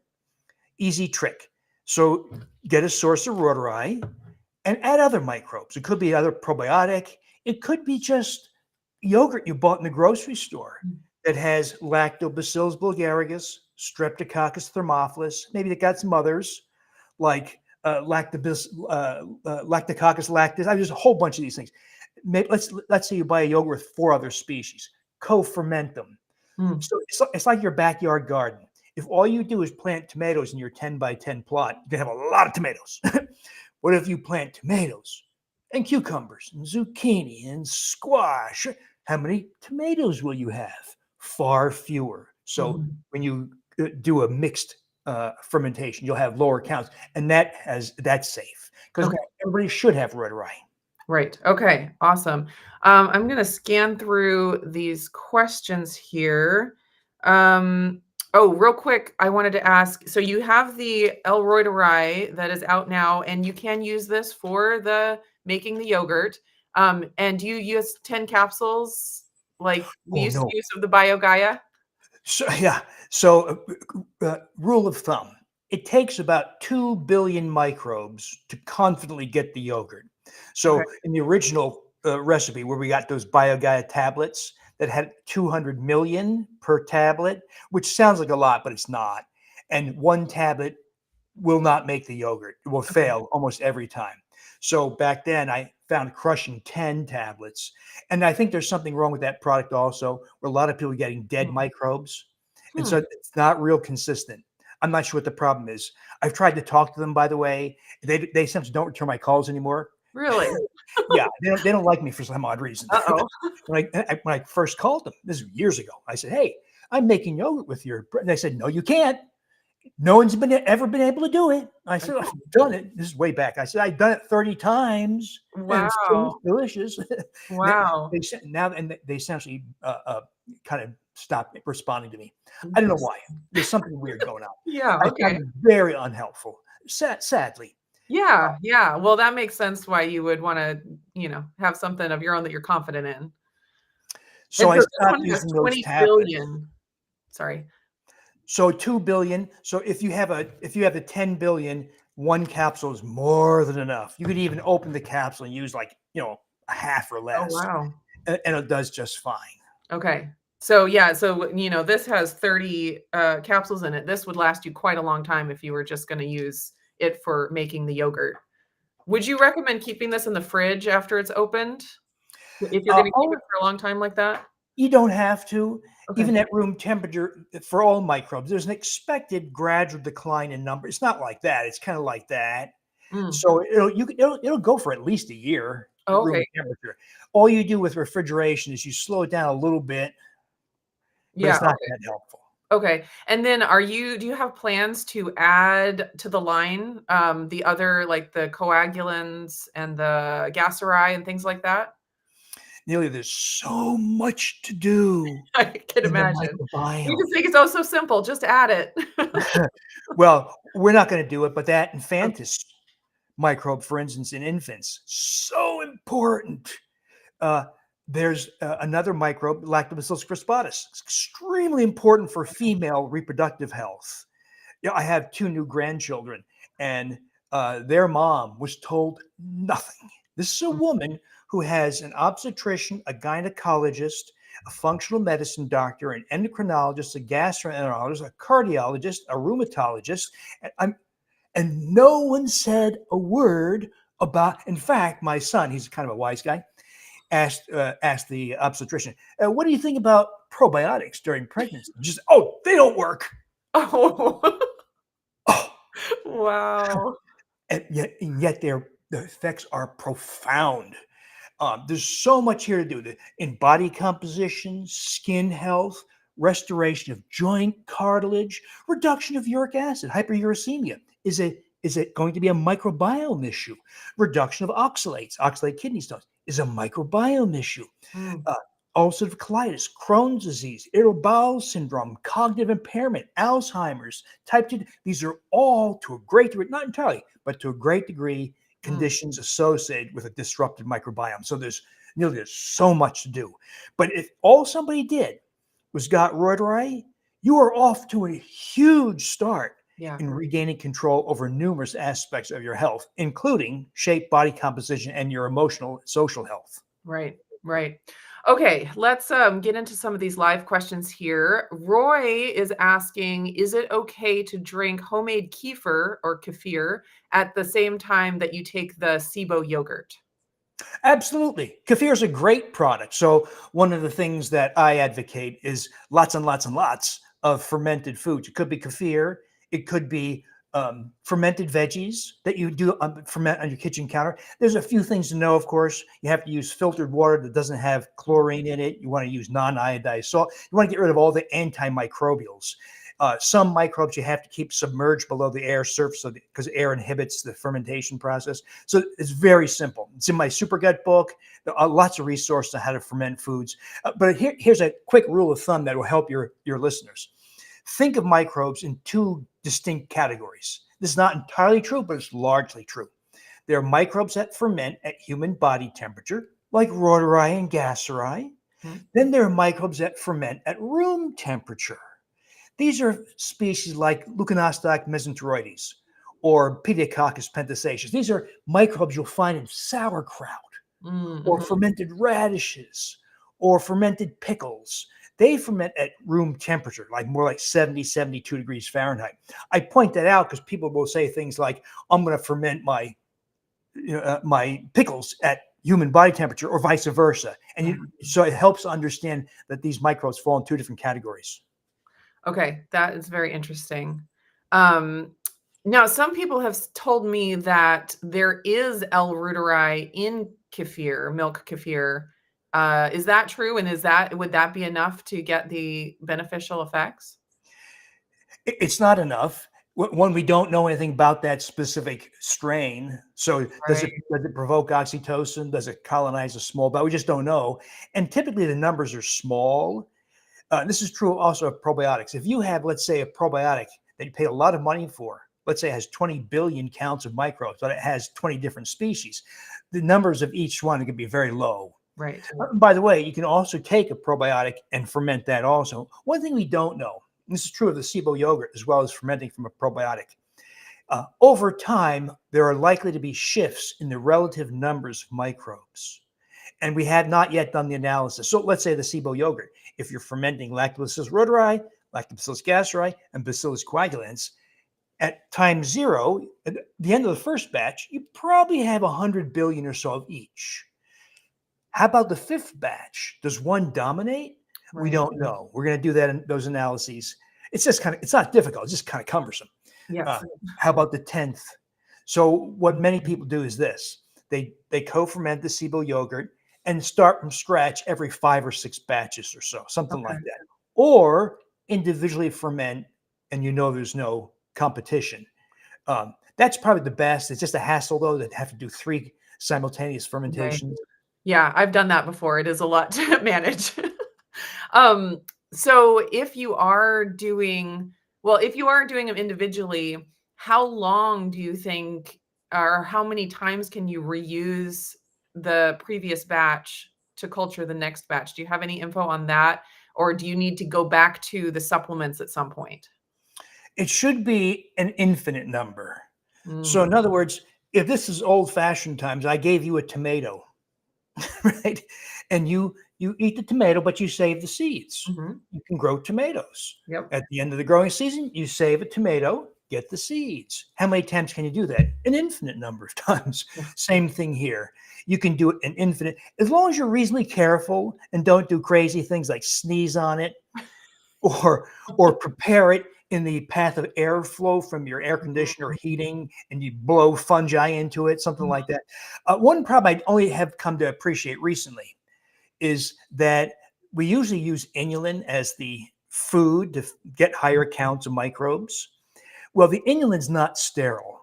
Easy trick. So get a source of Reuteri and add other microbes. It could be other probiotic. It could be just yogurt you bought in the grocery store that has Lactobacillus bulgaricus, Streptococcus thermophilus. Maybe they got some others like Lactococcus lactis. I mean, there's a whole bunch of these things. Maybe, let's say you buy a yogurt with 4 other species. Co-ferment them. Mm. So it's like your backyard garden. If all you do is plant tomatoes in your 10 by 10 plot, you can have a lot of tomatoes. What if you plant tomatoes and cucumbers and zucchini and squash? How many tomatoes will you have? Far fewer. So when you do a mixed fermentation, you'll have lower counts, and that's safe because Okay. everybody should have Reuteri. Right. Okay. Awesome. I'm going to scan through these questions here. Oh, real quick, I wanted to ask, so you have the L. Reuteri that is out now, and you can use this for making the yogurt. And do you use 10 capsules like we Oh used to no. use of the BioGaia? So yeah. So rule of thumb: it takes about 2 billion microbes to confidently get the yogurt. Okay. So in the original recipe where we got those BioGaia tablets that had 200 million per tablet, which sounds like a lot, but it's not. And one tablet will not make the yogurt. It will fail almost every time. So back then I found crushing 10 tablets. And I think there's something wrong with that product also, where a lot of people are getting dead microbes. And so it's not real consistent. I'm not sure what the problem is. I've tried to talk to them, by the way. They essentially don't return my calls anymore. Really? Yeah, they don't like me for some odd reason. Uh-oh. When I first called them, this was years ago, I said, "Hey, I'm making yogurt with your," and they said, "No, you can't. No one's ever been able to do it." I said, "I've done it." This is way back. I said, "I've done it 30 times, and it's still Wow. delicious." Wow. They essentially kind of stopped responding to me. I don't know why. Interesting. There's something weird going on. Yeah, I okay. found it very unhelpful. Sadly. Yeah, yeah. Well, that makes sense why you would wanna, have something of your own that you're confident in. So And I so this stopped one has using those 20,000,000,000. tablets. Sorry. So 2 billion. So if you have the 10 billion, one capsule is more than enough. You could even open the capsule and use like, a half or Oh, less, wow. and it does just fine. Okay. So, yeah, so, this has 30, capsules in it. This would last you quite a long time if you were just gonna use it for making the yogurt. Would you recommend keeping this in the fridge after it's opened? If you're gonna keep Oh, it for a long time like that? you don't have to. Okay. Even at room temperature, for all microbes, there's an expected gradual decline in number. It's not like that. It's kind of like that. Mm. So it'll go for at least a year at Oh, okay. room temperature. All you do with refrigeration is you slow it down a little bit, but Yeah, it's not okay. that helpful. Okay. And then do you have plans to add to the line, the other like the coagulants and the glycerin and things like that? Nearly, there's so much to do I can in the imagine. You microbiome. just think it's oh so simple, just add it. Well, we're not going to do it, but that Okay. Infantis microbe, for instance, in infants, so important. Uh, there's another microbe, Lactobacillus crispus. It's extremely important for female reproductive health. Yeah, I have two new grandchildren, and their mom was told nothing. This is a woman who has an obstetrician, a gynecologist, a functional medicine doctor, an endocrinologist, a gastroenterologist, a cardiologist, a rheumatologist, and, and no one said a word about. In fact, my son, he's kind of a wise guy, asked the obstetrician, "What do you think about probiotics during pregnancy?" Just, "Oh, they don't work." Oh. Oh, Wow. and yet the effects are profound. There's so much here to do in body composition, skin health, restoration of joint cartilage, reduction of uric acid, hyperuricemia. Is it going to be a microbiome issue? Reduction of oxalate kidney stones is a microbiome issue. Mm, uh, Ulcerative colitis, Crohn's disease, irritable bowel syndrome, cognitive impairment, Alzheimer's, type 2. These are all, to a great degree, not entirely, but to a great degree, mm. conditions associated with a disrupted microbiome. So there's so much to do. But if all somebody did was got Reuteri, you are off to a huge start Yeah. in regaining control over numerous aspects of your health, including shape, body composition, and your emotional and social health. Right, right. Okay, let's get into some of these live questions here. Roy is asking, is it okay to drink homemade kefir or kefir at the same time that you take the Sibo yogurt? Absolutely. Kefir is a great product. So, one of the things that I advocate is lots and lots and lots of fermented foods. It could be kefir, it could be fermented veggies that you do ferment on your kitchen counter. There's a few things to know, of course. You have to use filtered water that doesn't have chlorine in it. You want to use non iodized salt. You want to get rid of all the antimicrobials. Some microbes you have to keep submerged below the air surface because air inhibits the fermentation process. So it's very simple. It's in my Super Gut book. There are lots of resources on how to ferment foods. But here's a quick rule of thumb that will help your listeners. Think of microbes in two distinct categories. This is not entirely true, but it's largely true. There are microbes that ferment at human body temperature, like Reuteri and Glycerin. Hmm. Then there are microbes that ferment at room temperature. These are species like Leuconostoc mesenteroides or Pediococcus pentasaceus. These are microbes you'll find in sauerkraut Mm, or mhm. fermented radishes or fermented pickles. They ferment at room temperature, like more like 70, 72 degrees Fahrenheit. I point that out because people will say things like, "I'm going to ferment my pickles at human body temperature," or vice versa. So it helps understand that these microbes fall in two different categories. Okay, that is very interesting. Um, Now, some people have told me that there is L-reuteri in kefir, milk kefir. Is that true? And would that be enough to get the beneficial effects? It's not enough. One, we don't know anything about that specific strain. So Right. does it provoke oxytocin? Does it colonize a small bowel? We just don't know. And typically the numbers are small. This is true also of probiotics. If you have, let's say, a probiotic that you pay a lot of money for, let's say it has 20 billion counts of microbes, but it has 20 different species, the numbers of each one can be very low. Right. By the way, you can also take a probiotic and ferment that also. One thing we don't know, and this is true of the Sibo yogurt as well as fermenting from a probiotic, over time, there are likely to be shifts in the relative numbers of microbes. And we have not yet done the analysis. So let's say the Sibo yogurt, if you're fermenting Lactobacillus reuteri, Lactobacillus gasseri, and Bacillus coagulans, at time zero, at the end of the first batch, you probably have 100 billion or so of each. How about the fifth batch? Does one dominate? We Right. don't know. We're going to do that in those analyses. It's just it's not difficult. It's just kind of cumbersome. Yes. How about the 10th? So what many people do is this. They co-ferment the Sibo yogurt and start from scratch every 5 or 6 batches or so, something Okay. like that. Or individually ferment and there's no competition. That's probably the best. It's just a hassle though to have to do 3 simultaneous Right. fermentations. Yeah, I've done that before. It is a lot to manage. Um, so if you are doing them individually, how long do you think, or how many times can you reuse the previous batch to culture the next batch? Do you have any info on that? Or do you need to go back to the supplements at some point? It should be an infinite number. So in Mm, other words, if this is old-fashioned times, I gave you a tomato, right? And you eat the tomato, but you save the seeds. mhm. You can grow tomatoes. Yep. At the end of the growing season, you save a tomato, get the seeds. How many times can you do that? An infinite number of times. Yeah. Same thing here. You can do it an infinite, as long as you're reasonably careful and don't do crazy things like sneeze on it or prepare it in the path of airflow from your air conditioner or heating and you blow fungi into it, something Mhm. like that. One problem I only have come to appreciate recently is that we usually use inulin as the food to get higher counts of microbes. Well, the inulin's not sterile.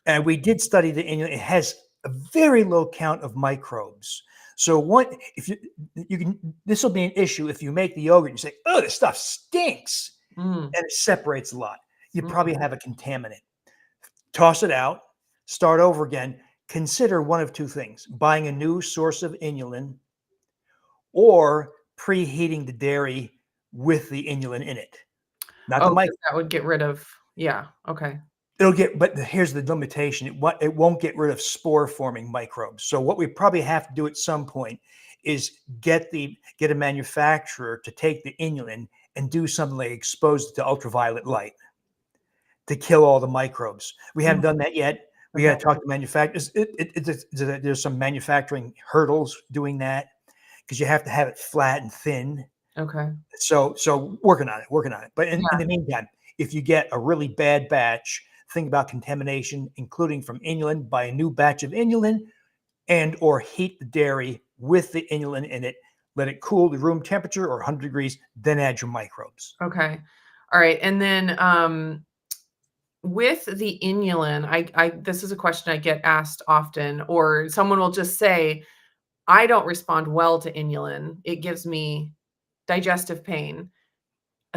And we did study the inulin. It has a very low count of microbes. So what if you can this will be an issue if you make the yogurt and you say, oh, this stuff stinks Mm, and it separates a lot. You mm. probably have a contaminant. Toss it out, start over again. Consider one of two things: buying a new source of inulin or preheating the dairy with the inulin in it. Not the Oh, mic. 'cause that would get rid of, yeah, okay. But here's the limitation. It won't get rid of spore forming microbes. So what we probably have to do at some point is get a manufacturer to take the inulin and do something like expose it to ultraviolet light to kill all the microbes. We haven't Mm, done that yet. We got okay, to talk to manufacturers. There's some manufacturing hurdles doing that because you have to have it flat and thin. okay. So working on it. But in Yeah, the meantime, if you get a really bad batch, think about contamination, including from inulin. Buy a new batch of inulin and or heat the dairy with the inulin in it. Let it cool to room temperature or 100 degrees, then add your microbes. okay. Alright, and then, with the inulin, I this is a question I get asked often, or someone will just say, "I don't respond well to inulin. It gives me digestive pain,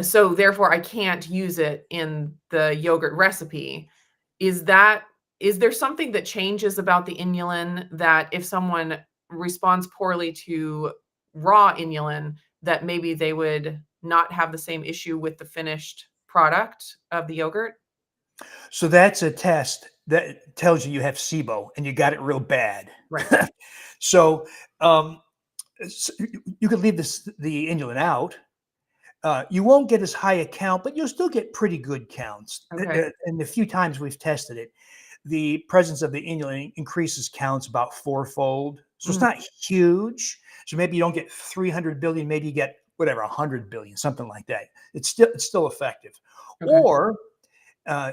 so therefore I can't use it in the yogurt recipe." Is that is there something that changes about the inulin that if someone responds poorly to raw inulin, that maybe they would not have the same issue with the finished product of the yogurt? So that's a test that tells you have SIBO and you got it real bad. Right. So um, you could leave the inulin out. You won't get as high a count, but you'll still get pretty good counts. Okay. And the few times we've tested it, the presence of the inulin increases counts about fourfold. So it's Mm, not huge. So maybe you don't get 300 billion, maybe you get whatever 100 billion, something like that. It's still effective. okay. Or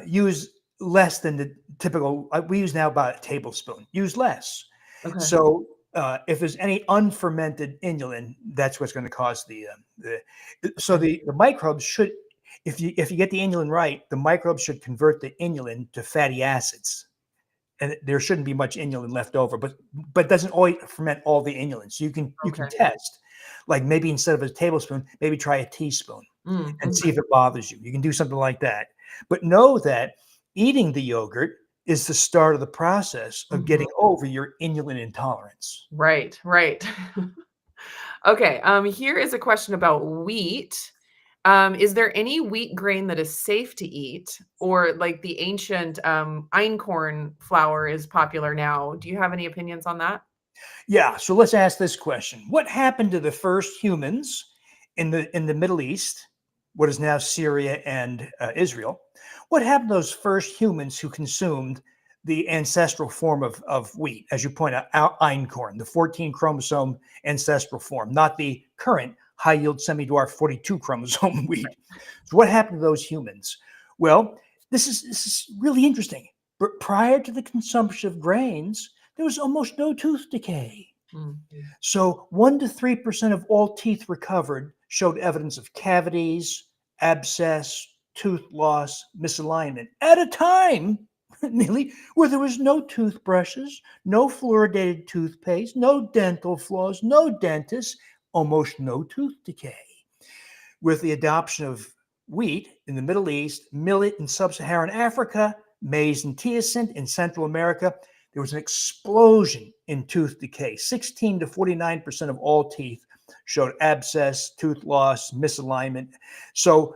use less than the typical. We use now about a tablespoon. Use less. Okay. So if there's any unfermented inulin, that's what's going to cause so Okay. the microbes should, if you get the inulin right, the microbes should convert the inulin to fatty acids, and there shouldn't be much inulin left over. But it doesn't always ferment all the inulin. So you can Okay. test, like maybe instead of a tablespoon, maybe try a teaspoon and see Mhm. if it bothers you. You can do something like that. But know that eating the yogurt is the start of the process of Mhm. getting over your inulin intolerance. Right, right. Okay, here is a question about wheat. Is there any wheat grain that is safe to eat? Or like the ancient einkorn flour is popular now. Do you have any opinions on that? Yeah, so let's ask this question. What happened to the first humans in the Middle East, what is now Syria and Israel? What happened to those first humans who consumed the ancestral form of wheat, as you point out, einkorn, the 14 chromosome ancestral form, not the current high yield semi-dwarf 42 chromosome wheat? So what happened to those humans? Well, this is really interesting. But prior to the consumption of grains, there was almost no tooth decay. Mm. So 1 to 3% of all teeth recovered showed evidence of cavities, abscess, tooth loss, misalignment at a time, Nearly, where there was no toothbrushes, no fluoridated toothpaste, no dental floss, no dentists, almost no tooth decay. With the adoption of wheat in the Middle East, millet in sub-Saharan Africa, maize and teosint in Central America, there was an explosion in tooth decay. 16 to 49% of all teeth showed abscess, tooth loss, misalignment. So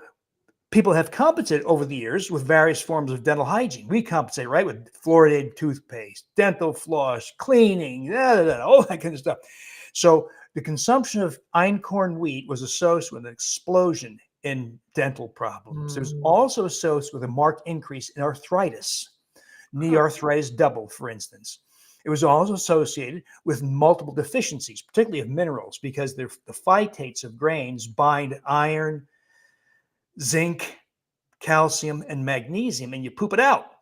people have compensated over the years with various forms of dental hygiene. We compensate, right, with fluoridated toothpaste, dental floss, cleaning, all that kind of stuff. So the consumption of einkorn wheat was associated with an explosion in dental problems. It was Mm. also associated with a marked increase in arthritis. Knee Huh. arthritis doubled, for instance. It was also associated with multiple deficiencies, particularly of minerals, because the phytates of grains bind iron, zinc, calcium, and magnesium, and you poop it out.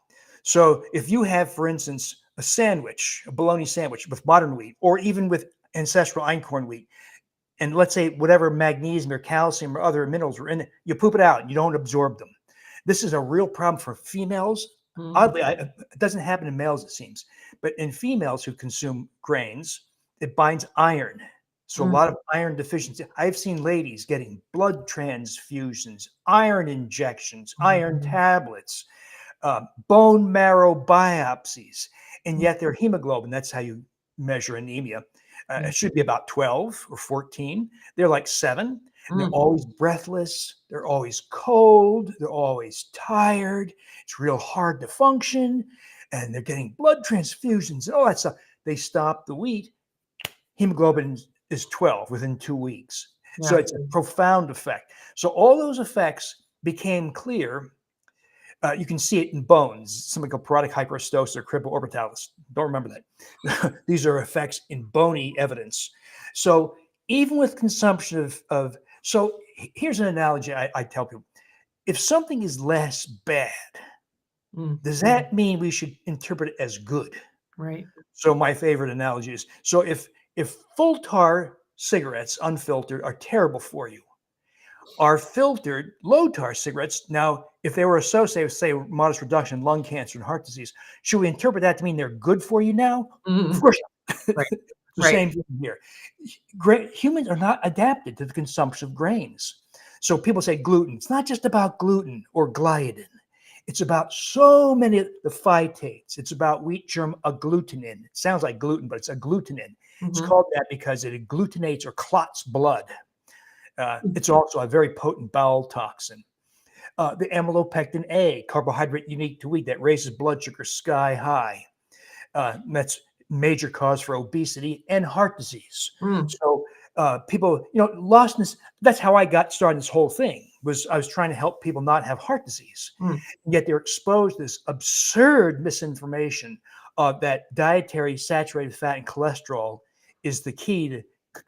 So if you have, for instance, a sandwich, a bologna sandwich with modern wheat, or even with ancestral einkorn wheat, and let's say whatever magnesium or calcium or other minerals are in it, you poop it out, you don't absorb them. This is a real problem for females. Mm. Oddly, it doesn't happen in males, it seems, but in females who consume grains, it binds iron. So a Mm. lot of iron deficiency. I've seen ladies getting blood transfusions, iron injections, iron Mhm. tablets, bone marrow biopsies, and Mm. yet their hemoglobin, that's how you measure anemia, Mm. it should be about 12 or 14. They're like 7, and they're Mm. always breathless. They're always cold. They're always tired. It's real hard to function, and they're getting blood transfusions and all that stuff. They stop the wheat, hemoglobin is 12 within 2 weeks. So Yeah. it's a profound effect. So all those effects became clear. You can see it in bones, something called parodic hyperostosis or cribble orbitalis. Don't remember that. These are effects in bony evidence. So even with consumption so here's an analogy I tell people. If something is less bad, Mm. does that mean we should interpret it as good? Right. So my favorite analogy is, so if full tar cigarettes unfiltered are terrible for you, are filtered low tar cigarettes, now if they were associated with, say, modest reduction in lung cancer and heart disease, should we interpret that to mean they're good for you now? Of Mhm. course not. Right. The Right. same thing here. Humans are not adapted to the consumption of grains. So people say gluten. It's not just about gluten or gliadin. It's about so many of the phytates. It's about wheat germ agglutinin. It sounds like gluten, but it's agglutinin. It's Mhm. called that because it agglutinates or clots blood. It's also a very potent bowel toxin. The amylopectin A, carbohydrate unique to wheat that raises blood sugar sky high. That's major cause for obesity and heart disease. Mm. So people, lostness. That's how I got started. This whole thing was I was trying to help people not have heart disease, Mm. and yet they're exposed to this absurd misinformation that dietary saturated fat and cholesterol is the key to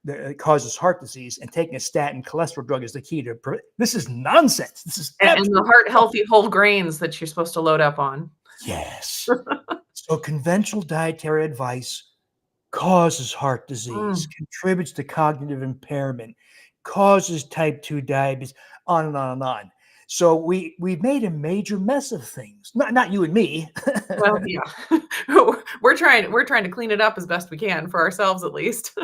that causes heart disease, and taking a statin cholesterol drug is the key to this is nonsense. This is And the heart healthy whole grains that you're supposed to load up on. yes. So conventional dietary advice causes heart disease, Mm. contributes to cognitive impairment, causes type 2 diabetes, on and on and on. So we've made a major mess of things. Not you and me. Well, yeah. We're trying to clean it up as best we can for ourselves at least.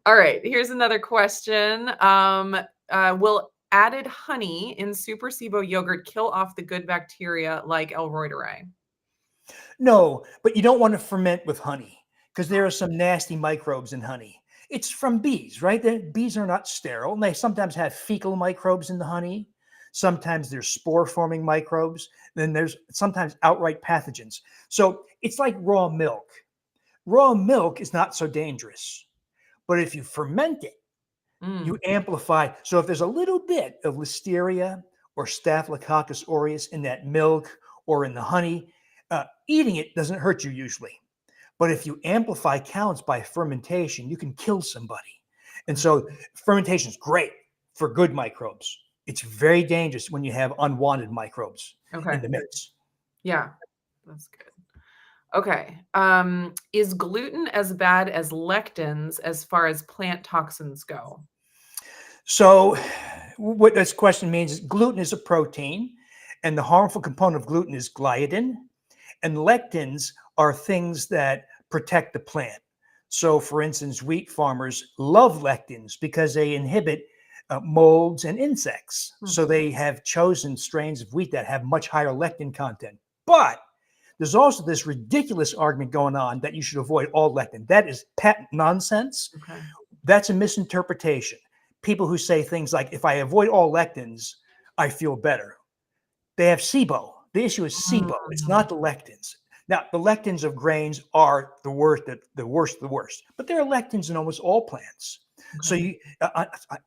All right, here's another question. Will added honey in Super Sibo yogurt kill off the good bacteria like L. reuteri? No, but you don't want to ferment with honey because there are some nasty microbes in honey. It's from bees, right? The bees are not sterile, and they sometimes have fecal microbes in the honey. Sometimes there's spore-forming microbes. Then there's sometimes outright pathogens. So it's like raw milk. Raw milk is not so dangerous, but if you ferment it, you Mm, amplify. So if there's a little bit of listeria or staphylococcus aureus in that milk or in the honey, eating it doesn't hurt you usually. But if you amplify counts by fermentation, you can kill somebody. And so fermentation is great for good microbes. It's very dangerous when you have unwanted microbes in okay. the mix. Yeah, that's good. Okay. Is gluten as bad as lectins as far as plant toxins go? So what this question means is gluten is a protein, and the harmful component of gluten is gliadin, and lectins are things that protect the plant. So, for instance, wheat farmers love lectins because they inhibit molds and insects. Hmm. So they have chosen strains of wheat that have much higher lectin content. But there's also this ridiculous argument going on that you should avoid all lectin. That is patent nonsense. Okay. That's a misinterpretation. People who say things like, if I avoid all lectins, I feel better. They have Sibo. The issue is Sibo. It's Mm, not the lectins. Now, the lectins of grains are the worst, the worst. But there are lectins in almost all plants. So okay.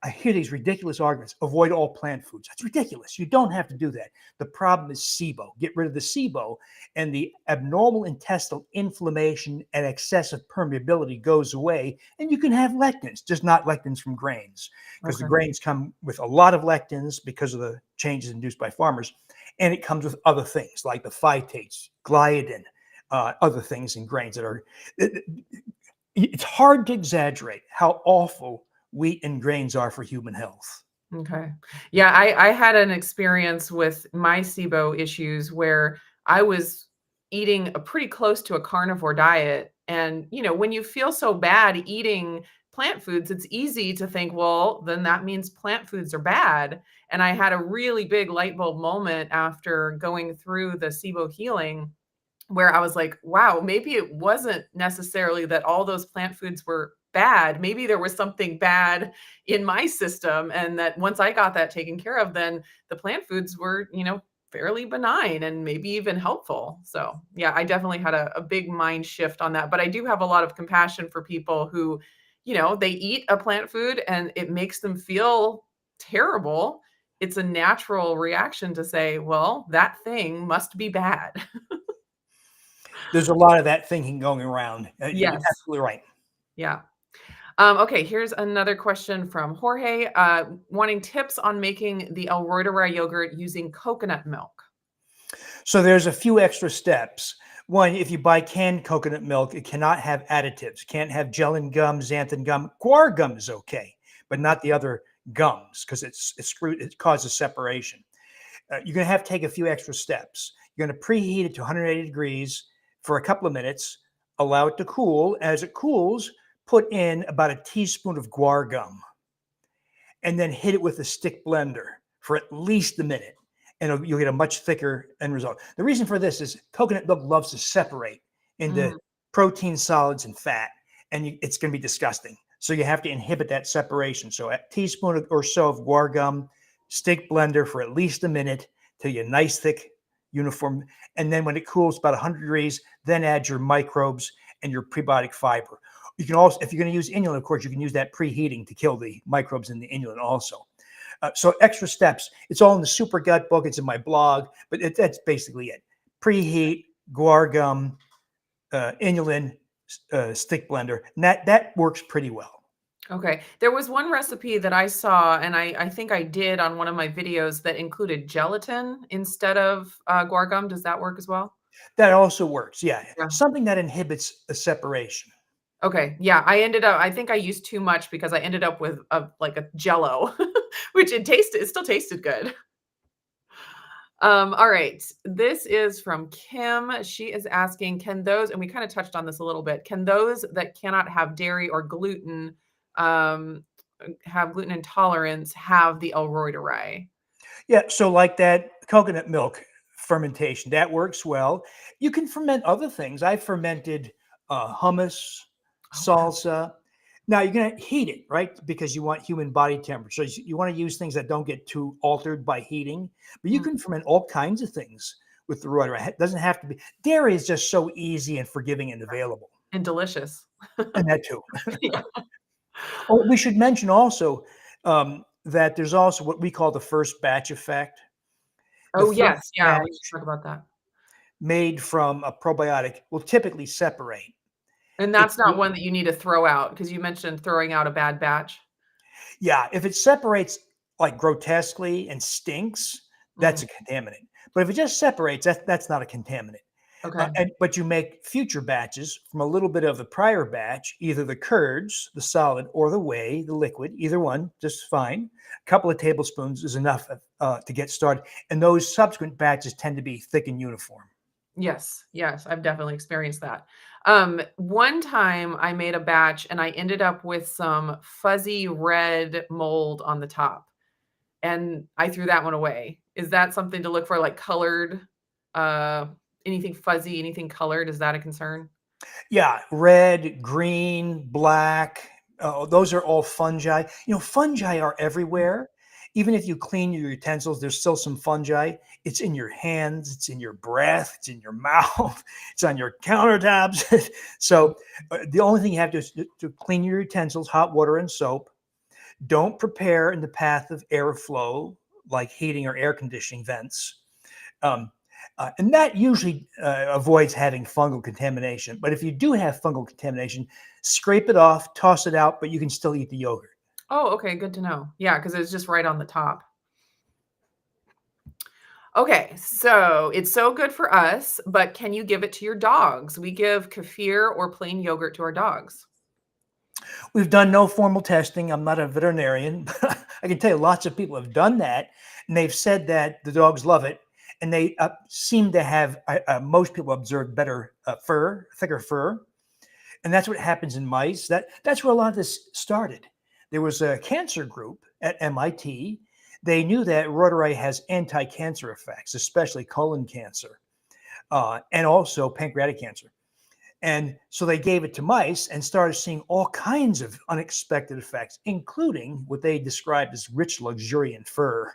I hear these ridiculous arguments. Avoid all plant foods. That's ridiculous. You don't have to do that. The problem is Sibo. Get rid of the Sibo, and the abnormal intestinal inflammation and excessive permeability goes away, and you can have lectins, just not lectins from grains, because the Okay. grains come with a lot of lectins because of the changes induced by farmers, and it comes with other things like the phytates, gliadin, other things in grains that are. It's hard to exaggerate how awful wheat and grains are for human health. Okay. Yeah, I had an experience with my SIBO issues where I was eating a pretty close to a carnivore diet. And, when you feel so bad eating plant foods, it's easy to think, well, then that means plant foods are bad. And I had a really big light bulb moment after going through the SIBO healing where I was like, wow, maybe it wasn't necessarily that all those plant foods were bad. Maybe there was something bad in my system. And that once I got that taken care of, then the plant foods were, fairly benign and maybe even helpful. So, yeah, I definitely had a big mind shift on that. But I do have a lot of compassion for people who, they eat a plant food and it makes them feel terrible. It's a natural reaction to say, well, that thing must be bad. There's a lot of that thinking going around. You're Yes. absolutely right. Yeah. Okay, here's another question from Jorge, wanting tips on making the El Reuteri yogurt using coconut milk. So there's a few extra steps. One, if you buy canned coconut milk, it cannot have additives. It can't have gellan gum, xanthan gum. Guar gum is okay, but not the other gums because it causes separation. You're going to have to take a few extra steps. You're going to preheat it to 180 degrees for a couple of minutes, allow it to cool. As it cools, put in about a teaspoon of guar gum and then hit it with a stick blender for at least a minute, and you'll get a much thicker end result. The reason for this is coconut milk loves to separate into Mm, protein, solids, and fat, and it's going to be disgusting. So you have to inhibit that separation. So a teaspoon or so of guar gum, stick blender for at least a minute till you nice thick uniform, and then when it cools about 100 degrees, then add your microbes and your prebiotic fiber. You can also, if you're going to use inulin, of course, you can use that preheating to kill the microbes in the inulin also. So extra steps. It's all in the Super Gut book. It's in my blog, but that's basically it. Preheat, guar gum, inulin, stick blender, and that works pretty well. Okay. There was one recipe that I saw, and I think I did on one of my videos that included gelatin instead of guar gum. Does that work as well? That also works. Yeah, Yeah. something that inhibits a separation. Okay. Yeah. I think I used too much because I ended up with like a jello, which it still tasted good. All right. This is from Kim. She is asking, can those, and we kind of touched on this a little bit, can those that cannot have dairy or gluten, um, have gluten intolerance, have the Reuteri? Yeah, so like that coconut milk fermentation, that works well. You can ferment other things. I fermented hummus, Oh, wow. salsa. Now you're going to heat it, right? Because you want human body temperature. So you want to use things that don't get too altered by heating. But you Mm, can ferment all kinds of things with the Reuteri. It doesn't have to be. Dairy is just so easy and forgiving and available, and delicious. and that too. Yeah. Oh, we should mention also that there's also what we call the first batch effect. The Oh, first yes. Yeah. We should batch talk about that. made from a probiotic will typically separate. And If that's not one that you need to throw out because you mentioned throwing out a bad batch. yeah, if it separates like grotesquely and stinks, that's Mm, a contaminant. But if it just separates, that's not a contaminant. okay. But you make future batches from a little bit of the prior batch, either the curds, the solid, or the whey, the liquid, either one, just fine. A couple of tablespoons is enough to get started. And those subsequent batches tend to be thick and uniform. Yes, yes, I've definitely experienced that. One time I made a batch and I ended up with some fuzzy red mold on the top, and I threw that one away. Is that something to look for, like colored, uh, anything fuzzy, anything colored? Is that a concern? Yeah, red, green, black, those are all fungi. Fungi are everywhere. Even if you clean your utensils, there's still some fungi. It's in your hands, it's in your breath, it's in your mouth, it's on your countertops. So the only thing you have to do is to clean your utensils, hot water and soap. Don't prepare in the path of airflow, like heating or air conditioning vents. Um, and that usually avoids having fungal contamination. But if you do have fungal contamination, scrape it off, toss it out, but you can still eat the yogurt. Oh, okay, good to know. Yeah, because it's just right on the top. Okay, so it's so good for us, but can you give it to your dogs? We give kefir or plain yogurt to our dogs. We've done no formal testing. I'm not a veterinarian, but I can tell you lots of people have done that, and they've said that the dogs love it, and they seem to have most people observed better fur, thicker fur, and that's what happens in mice. That's where a lot of this started. There was a cancer group at MIT. They knew that Reuteri has anti-cancer effects, especially colon cancer and also pancreatic cancer. And so they gave it to mice and started seeing all kinds of unexpected effects, including what they described as rich, luxuriant fur,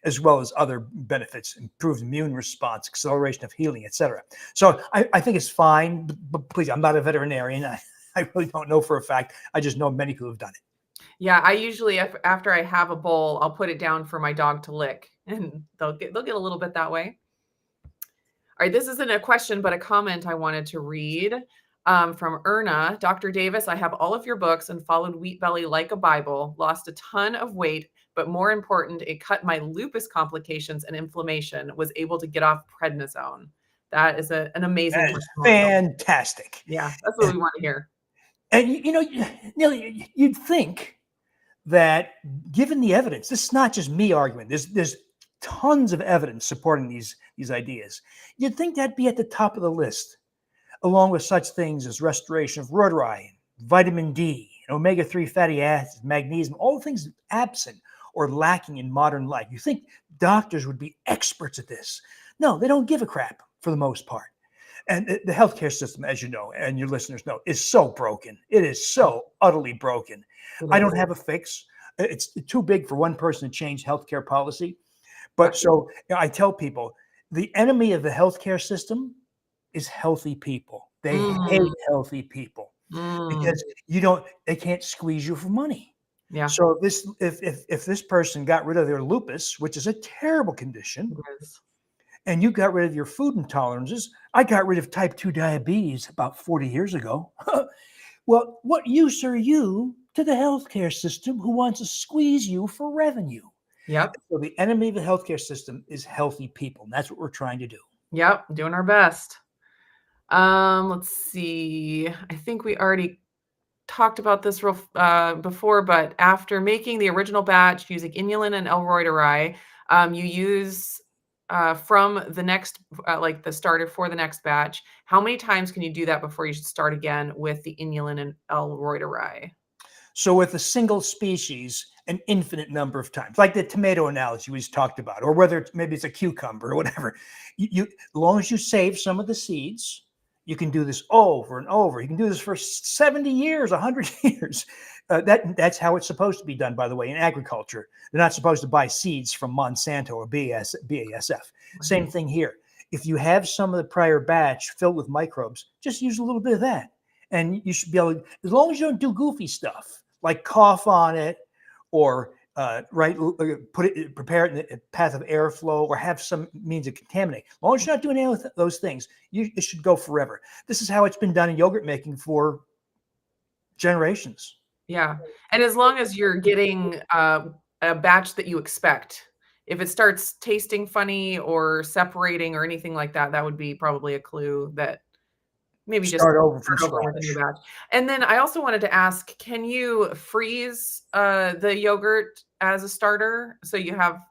as well as other benefits, improved immune response, acceleration of healing, etc. So I think it's fine, but please, I'm not a veterinarian. I really don't know for a fact. I just know many people have done it. Yeah, I usually after I have a bowl, I'll put it down for my dog to lick, and they'll get a little bit that way. All right, this isn't a question, but a comment I wanted to read from Erna. Dr. Davis, I have all of your books and followed Wheat Belly like a Bible, lost a ton of weight, but more important, it cut my lupus complications and inflammation, was able to get off prednisone. That is an amazing That is testimonial. fantastic. Yeah, that's what we want to hear. And Neil, you'd think that given the evidence, this is not just me arguing. There's tons of evidence supporting these ideas. You'd think that'd be at the top of the list, along with such things as restoration of Reuteri, vitamin D, omega-3 fatty acids, magnesium, all the things absent or lacking in modern life. You think doctors would be experts at this. No, they don't give a crap for the most part. And the healthcare system, as you know, and your listeners know, is so broken. It is so utterly broken. It I is. don't have a fix. It's too big for one person to change healthcare policy. But so I tell people the enemy of the healthcare system is healthy people. They Mm, hate healthy people mm, because they can't squeeze you for money. yeah, So if this person got rid of their lupus, which is a terrible condition, it is. and you got rid of your food intolerances. I got rid of type 2 diabetes about 40 years ago. Well, what use are you to the healthcare system who wants to squeeze you for revenue? Yep. So the enemy of the healthcare system is healthy people. And that's what we're trying to do. Yep. Doing our best. Let's see. I think we already talked about this before, but after making the original batch using inulin and Reuteri, you use from the next, like the starter for the next batch. How many times can you do that before you should start again with the inulin and Reuteri? So with a single species, an infinite number of times, like the tomato analogy we just talked about, or whether maybe it's a cucumber or whatever. As long as you save some of the seeds, you can do this over and over. You can do this for 70 years, 100 years. That's how it's supposed to be done, by the way, in agriculture. They're not supposed to buy seeds from Monsanto or BASF. Same thing here. If you have some of the prior batch filled with microbes, just use a little bit of that. And you should be able to, as long as you don't do goofy stuff, like cough on it or prepare it in the path of airflow or have some means of contaminate. As long as you're not doing any of those things, it should go forever. This is how it's been done in yogurt making for generations. Yeah. And as long as you're getting a batch that you expect, if it starts tasting funny or separating or anything like that, that would be probably a clue that maybe just Start over from start over with a new scratch. batch. And then I also wanted to ask, can you freeze the yogurt as a starter? So you have,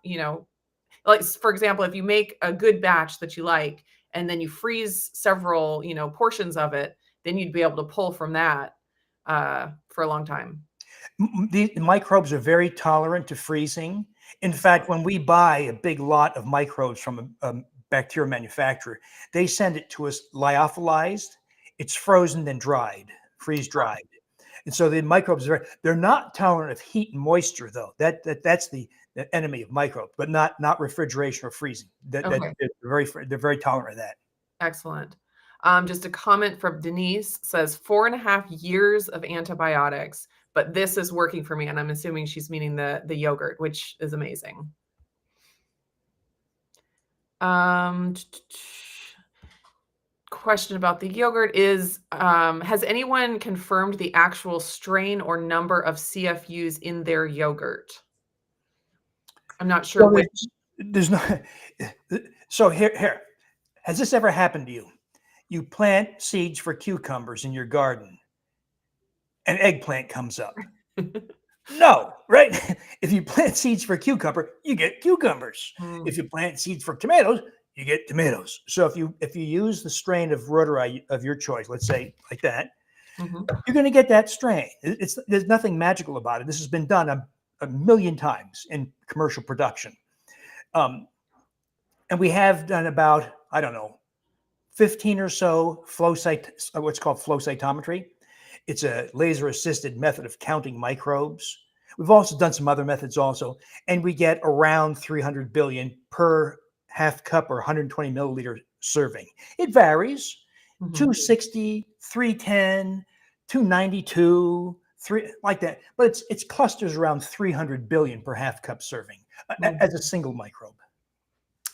like for example, if you make a good batch that you like, and then you freeze several, portions of it, then you'd be able to pull from that for a long time. The microbes are very tolerant to freezing. In fact, when we buy a big lot of microbes from a bacteria manufacturer, they send it to us lyophilized. It's frozen then dried, freeze dried. And so the microbes they're not tolerant of heat and moisture, though. That's the enemy of microbes, but not refrigeration or freezing. Okay. They're very tolerant of that. Excellent. Just a comment from Denise says 4.5 years of antibiotics, but this is working for me. And I'm assuming she's meaning the yogurt, which is amazing. Question about the yogurt is, has anyone confirmed the actual strain or number of CFUs in their yogurt? I'm not sure Well, which. there's no. So here, has this ever happened to you? You plant seeds for cucumbers in your garden. An eggplant comes up. No, right? If you plant seeds for cucumber, you get cucumbers. If you plant seeds for tomatoes, you get tomatoes. So if you use the strain of Reuteri of your choice, let's say like that, you're going to get that strain. There's nothing magical about it. This has been done a million times in commercial production. And we have done about, I don't know, 15 or so what's called flow cytometry. It's a laser-assisted method of counting microbes. We've also done some other methods also, and we get around 300 billion per half cup or 120 milliliter serving. It varies, 260, 310, 292, like that. But it's clusters around 300 billion per half cup serving as a single microbe.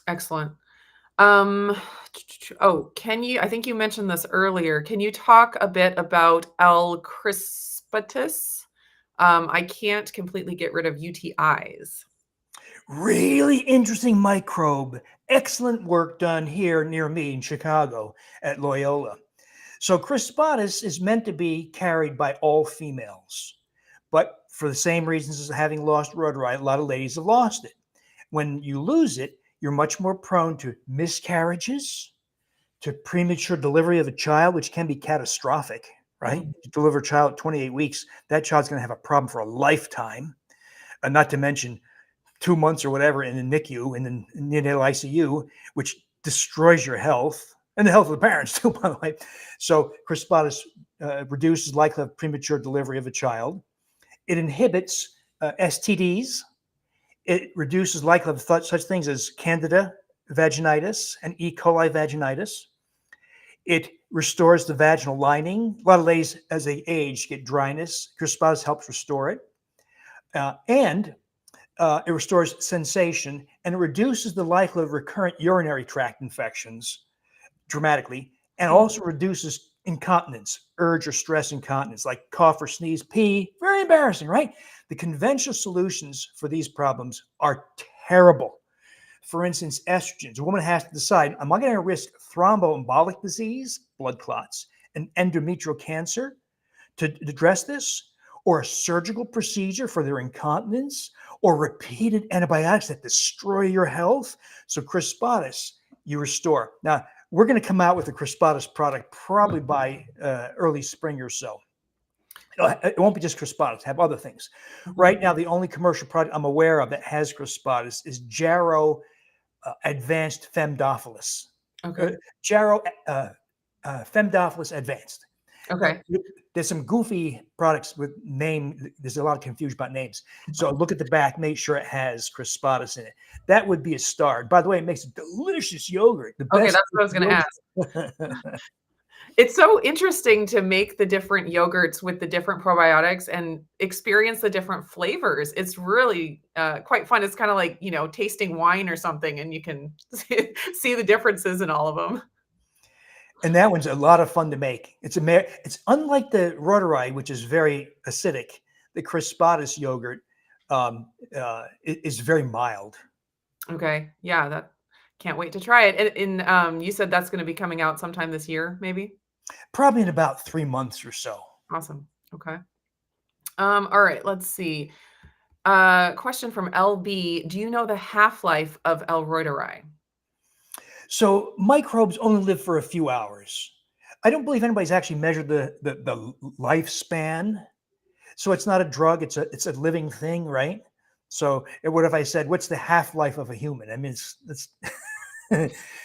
Excellent. I think you mentioned this earlier. Can you talk a bit about L. crispatus? I can't completely get rid of UTIs. Really interesting microbe. Excellent work done here near me in Chicago at Loyola. So crispatus is meant to be carried by all females, but for the same reasons as having lost Reuteri, a lot of ladies have lost it. When you lose it, you're much more prone to miscarriages, to premature delivery of a child, which can be catastrophic, right? You deliver a child at 28 weeks, that child's going to have a problem for a lifetime, and not to mention 2 months or whatever in the NICU, in the neonatal ICU, which destroys your health and the health of the parents too, by the way. So crispatus reduces likelihood of premature delivery of a child. It inhibits STDs. It reduces likelihood of such things as Candida vaginitis and E. coli vaginitis. It restores the vaginal lining. A lot of ladies, as they age, get dryness. Crispatus helps restore it. And It restores sensation, and it reduces the likelihood of recurrent urinary tract infections dramatically, and also reduces incontinence, urge or stress incontinence, like cough or sneeze, pee. Very embarrassing, right? The conventional solutions for these problems are terrible. For instance, estrogens. A woman has to decide, am I going to risk thromboembolic disease, blood clots, and endometrial cancer to address this, or a surgical procedure for their incontinence, or repeated antibiotics that destroy your health? So Crispatus, you restore. Now, we're going to come out with a Crispatus product probably by early spring or so. It won't be just Crispatus, have other things. Right now, the only commercial product I'm aware of that has Crispatus is Jarrow Advanced Femdophilus. Okay. Jarrow Femdophilus Advanced. Okay. There's some goofy products with name. There's a lot of confusion about names. So look at the back, make sure it has Crispatus in it. That would be a star. By the way, it makes a delicious yogurt. The Okay, best that's what I was going to ask. It's so interesting to make the different yogurts with the different probiotics and experience the different flavors. It's really quite fun. It's kind of like, tasting wine or something, and you can see the differences in all of them. And that one's a lot of fun to make. It's unlike the Reuteri, which is very acidic. The Crispatus yogurt is very mild. Okay. Yeah, that can't wait to try it. And you said that's going to be coming out sometime this year, maybe? Probably in about 3 months or so. Awesome. Okay. All right, let's see. Question from LB. Do you know the half-life of L. reuteri? So microbes only live for a few hours. I don't believe anybody's actually measured the lifespan. So it's not a drug, it's a living thing, right? So what if I said, what's the half-life of a human? I mean, it's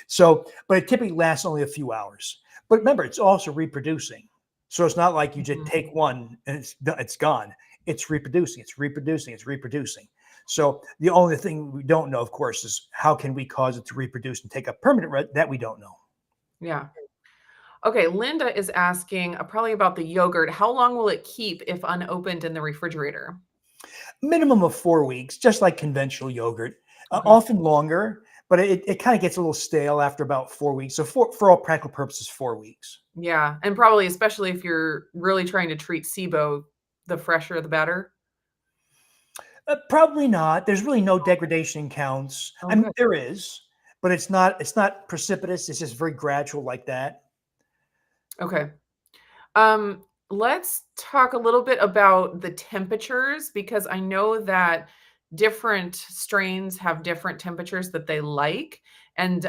so, but it typically lasts only a few hours. But remember, it's also reproducing. So it's not like you just take one and it's gone. It's reproducing, it's reproducing, it's reproducing. So the only thing we don't know, of course, is how can we cause it to reproduce and take a permanent that we don't know. Yeah. Okay, Linda is asking probably about the yogurt. How long will it keep if unopened in the refrigerator? Minimum of 4 weeks, just like conventional yogurt. Often longer, but it kind of gets a little stale after about 4 weeks. So for all practical purposes, 4 weeks. Yeah, and probably especially if you're really trying to treat Sibo, the fresher the better. Probably not. There's really no degradation in counts. I mean, there is, but it's not precipitous. It's just very gradual like that. Okay. Let's talk a little bit about the temperatures, because I know that different strains have different temperatures that they like. And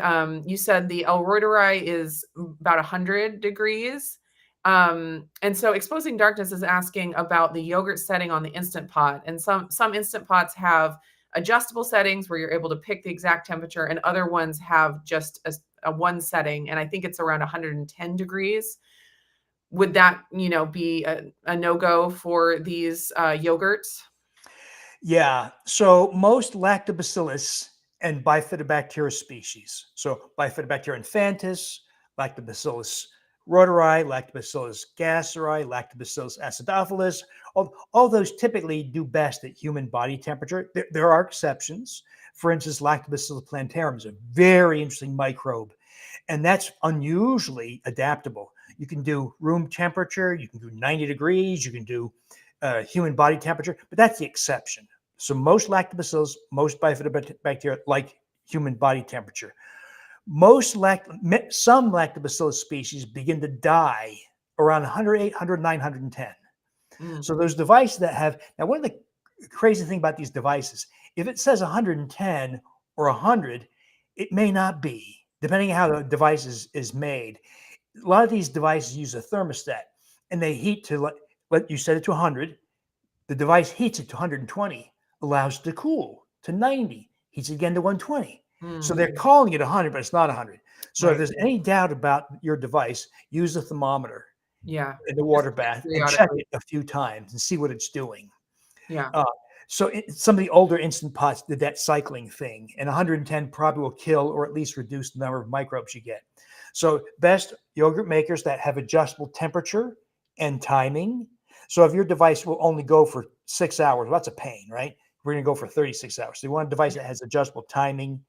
you said the L. reuteri is about 100 degrees. And so Exposing Darkness is asking about the yogurt setting on the Instant Pot. And some Instant Pots have adjustable settings where you're able to pick the exact temperature, and other ones have just a one setting. And I think it's around 110 degrees. Would that, be a no-go for these yogurts? Yeah. So most lactobacillus and bifidobacteria species. So bifidobacteria infantis, lactobacillus reuteri, lactobacillus gasseri, lactobacillus acidophilus. All those typically do best at human body temperature. There are exceptions. For instance, lactobacillus plantarum is a very interesting microbe, and that's unusually adaptable. You can do room temperature, you can do 90 degrees, you can do human body temperature, but that's the exception. So most lactobacillus, most bifidobacteria like human body temperature. Some lactobacillus species begin to die around 108, 109, 110. So those devices that have, now one of the crazy thing about these devices, if it says 110 or 100, it may not be, depending on how the device is made. A lot of these devices use a thermostat, and they heat to let you set it to 100. The device heats it to 120, allows it to cool to 90, heats it again to 120. So they're calling it 100, but it's not 100. So if there's any doubt about your device, use a thermometer in the water bath and check it a few times and see what it's doing. Yeah. So some of the older Instant Pots did that cycling thing, and 110 probably will kill or at least reduce the number of microbes you get. So best yogurt makers that have adjustable temperature and timing. So if your device will only go for 6 hours, well, that's a pain, right? we're going to go for 36 hours. So you want a device that has adjustable timing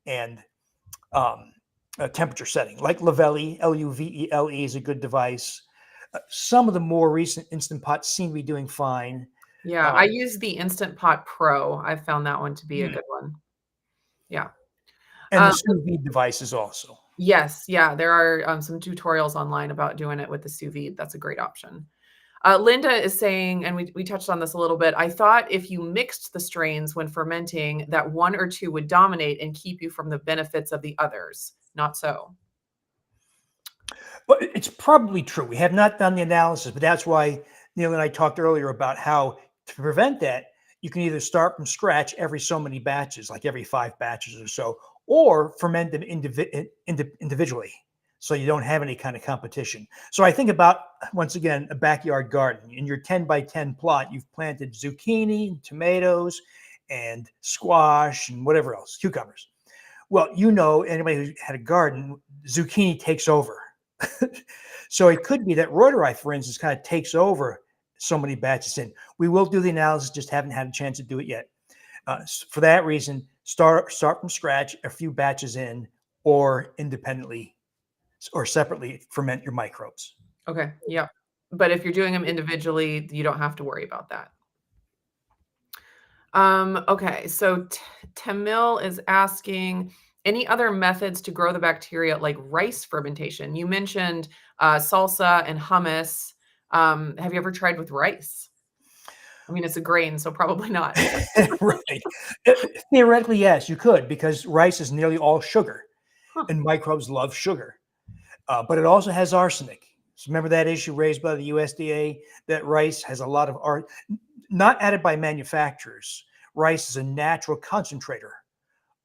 and temperature setting, like Lavelle, Luvele is a good device. Some of the more recent Instant Pots seem to be doing fine. Yeah, I use the Instant Pot Pro. I've found that one to be a Hmm. good one. Yeah. And the sous vide devices also. Yes, yeah, there are some tutorials online about doing it with the sous vide. That's a great option. Linda is saying, and we touched on this a little bit, I thought if you mixed the strains when fermenting, that one or two would dominate and keep you from the benefits of the others. Not so. Well, it's probably true. We have not done the analysis, but that's why Neil and I talked earlier about how to prevent that, you can either start from scratch every so many batches, like every 5 batches or so, or ferment them individually so you don't have any kind of competition. So I think about, once again, a backyard garden. In your 10 by 10 plot, you've planted zucchini, tomatoes, and squash, and whatever else, cucumbers. Well, anybody who had a garden, zucchini takes over. So it could be that Reuteri, for instance, kind of takes over so many batches in. We will do the analysis, just haven't had a chance to do it yet. For that reason, start from scratch, a few batches in, or independently or separately ferment your microbes. Okay, yeah. But if you're doing them individually, you don't have to worry about that. Okay, so Tamil is asking, any other methods to grow the bacteria like rice fermentation? You mentioned salsa and hummus. Have you ever tried with rice? I mean, it's a grain, so probably not. Right. Theoretically, yes, you could, because rice is nearly all sugar, Huh. and microbes love sugar. But it also has arsenic. So remember that issue raised by the USDA that rice has a lot of not added by manufacturers. Rice is a natural concentrator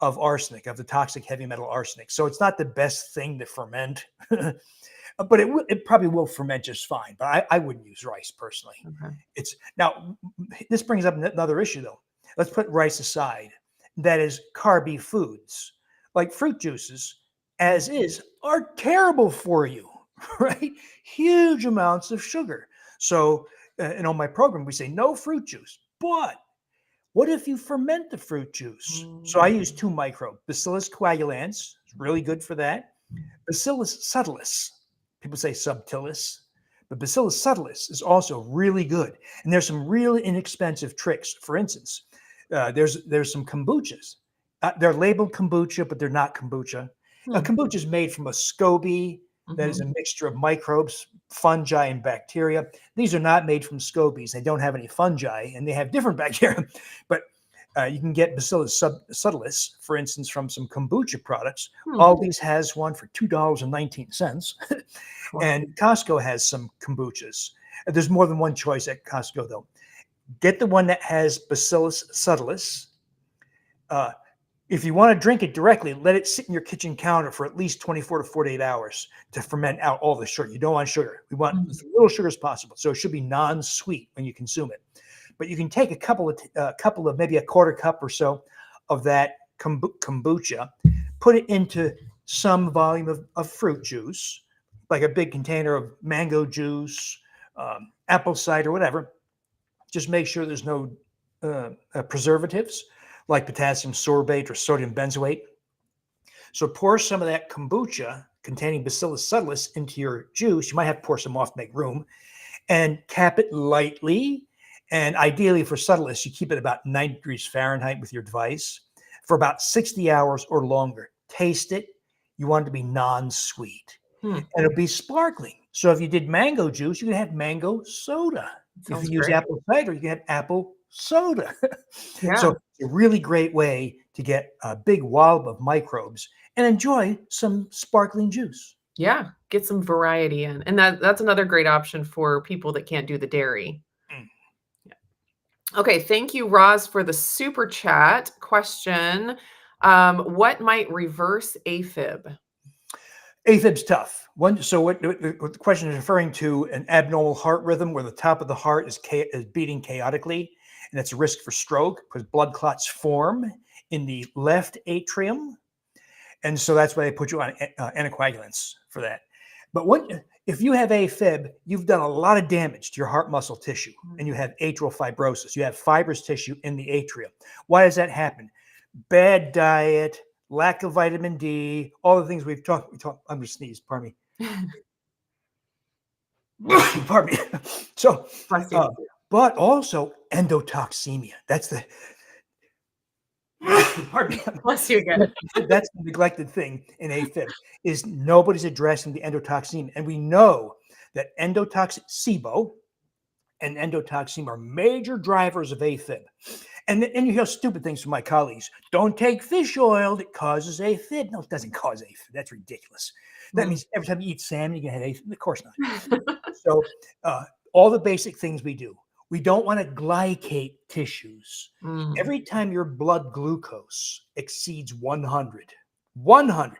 of arsenic, of the toxic heavy metal arsenic. So it's not the best thing to ferment, but it probably will ferment just fine. But I wouldn't use rice personally. Okay. Now this brings up another issue though. Let's put rice aside. That is, carby foods like fruit juices, as is, are terrible for you, right? Huge amounts of sugar. So in on my program, we say no fruit juice, but what if you ferment the fruit juice? So I use 2 microbes. Bacillus coagulans, really good for that. Bacillus subtilis, people say subtilis, but Bacillus subtilis is also really good. And there's some really inexpensive tricks. For instance, there's some kombuchas. They're labeled kombucha, but they're not kombucha. Kombucha is made from a SCOBY, that is a mixture of microbes, fungi, and bacteria. These are not made from SCOBYs. They don't have any fungi, and they have different bacteria. But you can get Bacillus subtilis, for instance, from some kombucha products. Aldi's has one for $2.19, and Costco has some kombuchas. There's more than one choice at Costco, though. Get the one that has Bacillus subtilis. If you want to drink it directly, let it sit in your kitchen counter for at least 24 to 48 hours to ferment out all the sugar. You don't want sugar. We want as little sugar as possible. So it should be non-sweet when you consume it. But you can take a couple of maybe a quarter cup or so of that kombucha, put it into some volume of fruit juice, like a big container of mango juice, apple cider, whatever. Just make sure there's no preservatives like potassium sorbate or sodium benzoate. So pour some of that kombucha containing Bacillus subtilis into your juice. You might have to pour some off to make room, and cap it lightly. And ideally for subtilis, you keep it about 90 degrees Fahrenheit with your device for about 60 hours or longer. Taste it. You want it to be non-sweet. And it'll be sparkling. So if you did mango juice, you can have mango soda. If you use apple cider, you can have apple soda. Yeah. So it's a really great way to get a big wallop of microbes and enjoy some sparkling juice. Yeah, get some variety in. And that's another great option for people that can't do the dairy. Yeah. Okay, thank you, Roz, for the super chat question. What might reverse AFib? AFib's tough. So what the question is referring to an abnormal heart rhythm where the top of the heart is beating chaotically, and it's a risk for stroke because blood clots form in the left atrium. And so that's why they put you on anticoagulants for that. But if you have AFib, you've done a lot of damage to your heart muscle tissue, and you have atrial fibrosis. You have fibrous tissue in the atria. Why does that happen? Bad diet, lack of vitamin D, all the things we've talked. I'm going to sneeze. Pardon me. Pardon me. So, Bless you. but also endotoxemia. That's the pardon me. Bless you again. That's the neglected thing in AFib is nobody's addressing the endotoxemia, and we know that Sibo and endotoxemia are major drivers of AFib. And you hear stupid things from my colleagues. Don't take fish oil; it causes AFib. No, it doesn't cause AFib. That's ridiculous. That means every time you eat salmon, you're gonna have AFib. Of course not. So all the basic things we do. We don't want to glycate tissues. Every time your blood glucose exceeds 100,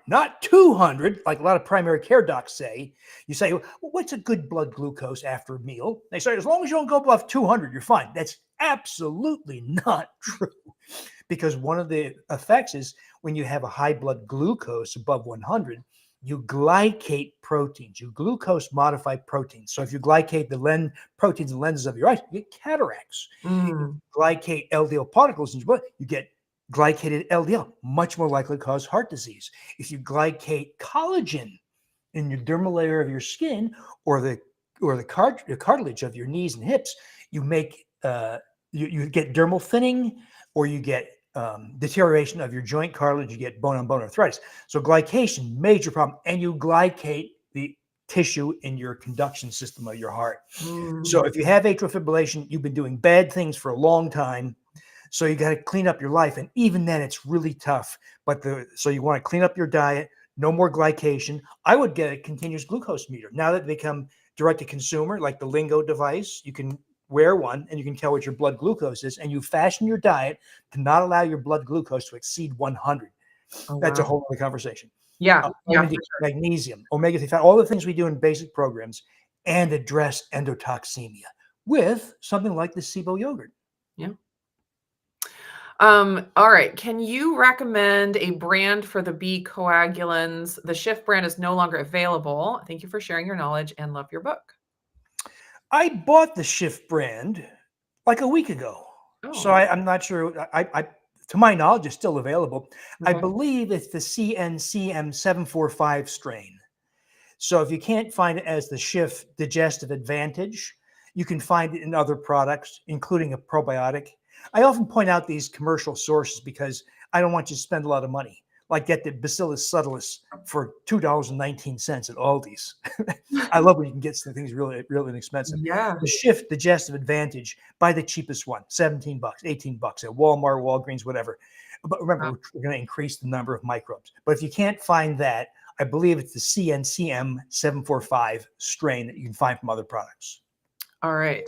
not 200, like a lot of primary care docs say, you say, well, what's a good blood glucose after a meal? They say, as long as you don't go above 200, you're fine. That's absolutely not true. Because one of the effects is when you have a high blood glucose above 100, you glycate proteins, you glucose modified proteins. So if you glycate the proteins and lenses of your eyes, you get cataracts. You glycate LDL particles in your blood, you get glycated LDL, much more likely to cause heart disease. If you glycate collagen in your dermal layer of your skin or the cartilage of your knees and hips, you make you get dermal thinning, or you get deterioration of your joint cartilage, you get bone-on-bone arthritis. So glycation, major problem, and you glycate the tissue in your conduction system of your heart. So if you have atrial fibrillation, you've been doing bad things for a long time. So you got to clean up your life, and even then, it's really tough. So you want to clean up your diet, no more glycation. I would get a continuous glucose meter. Now that they become direct to consumer, like the Lingo device, you can wear one and you can tell what your blood glucose is, and you fashion your diet to not allow your blood glucose to exceed 100. That's a whole other conversation. Yeah, magnesium, omega-3 fat, all the things we do in basic programs, and address endotoxemia with something like the Sibo yogurt. Yeah. All right. Can you recommend a brand for the B coagulans? The Shift brand is no longer available. Thank you for sharing your knowledge and love your book. I bought the Shift brand like a week ago. So I'm not sure. To my knowledge, it's still available. I believe it's the CNCM 745 strain. So if you can't find it as the Shift Digestive Advantage, you can find it in other products, including a probiotic. I often point out these commercial sources because I don't want you to spend a lot of money. Like get the Bacillus subtilis for $2.19 at Aldi's. I love when you can get some things really, really inexpensive. Yeah. The Shift Digestive Advantage, buy the cheapest one, $17, $18 at Walmart, Walgreens, whatever. But remember, we're going to increase the number of microbes. But if you can't find that, I believe it's the CNCM 745 strain that you can find from other products. All right.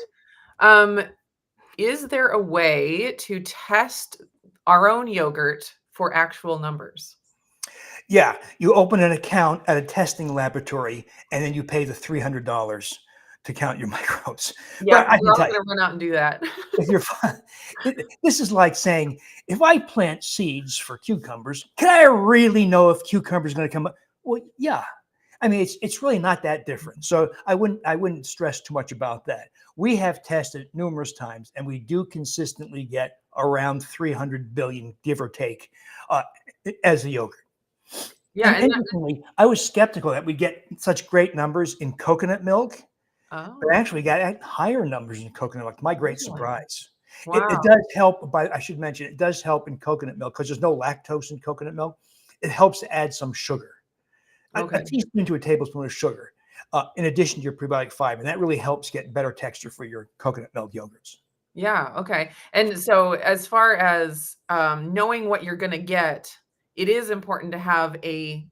Is there a way to test our own yogurt for actual numbers? Yeah, you open an account at a testing laboratory, and then you pay the $300 to count your microbes. Yeah, we're all going to run out and do that. If you're fine, this is like saying, if I plant seeds for cucumbers, can I really know if cucumbers are going to come up? Well, yeah. I mean, it's really not that different. So I wouldn't stress too much about that. We have tested numerous times, and we do consistently get around 300 billion, give or take, as a yogurt. Yeah, and interestingly, I was skeptical that we'd get such great numbers in coconut milk, but actually we got higher numbers in coconut milk. My great surprise. Wow. It does help, I should mention, it does help in coconut milk because there's no lactose in coconut milk. It helps to add some sugar. A teaspoon to a tablespoon of sugar, in addition to your prebiotic fiber. And that really helps get better texture for your coconut milk yogurts. Yeah. Okay. And so as far as knowing what you're going to get, it is important to have a,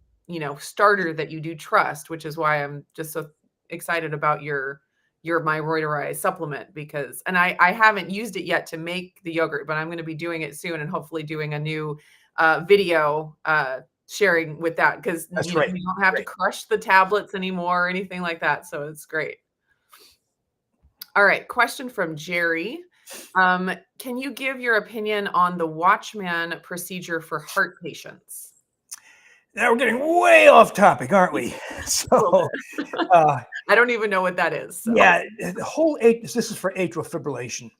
starter that you do trust, which is why I'm just so excited about your My Reuteri supplement because, and I haven't used it yet to make the yogurt, but I'm going to be doing it soon and hopefully doing a new video sharing with that because you don't have to crush the tablets anymore or anything like that. So it's great. All right. Question from Jerry. Can you give your opinion on the Watchman procedure for heart patients? Now we're getting way off topic, aren't we? A little So, bit. uh, I don't even know what that is. So yeah, the whole this is for atrial fibrillation.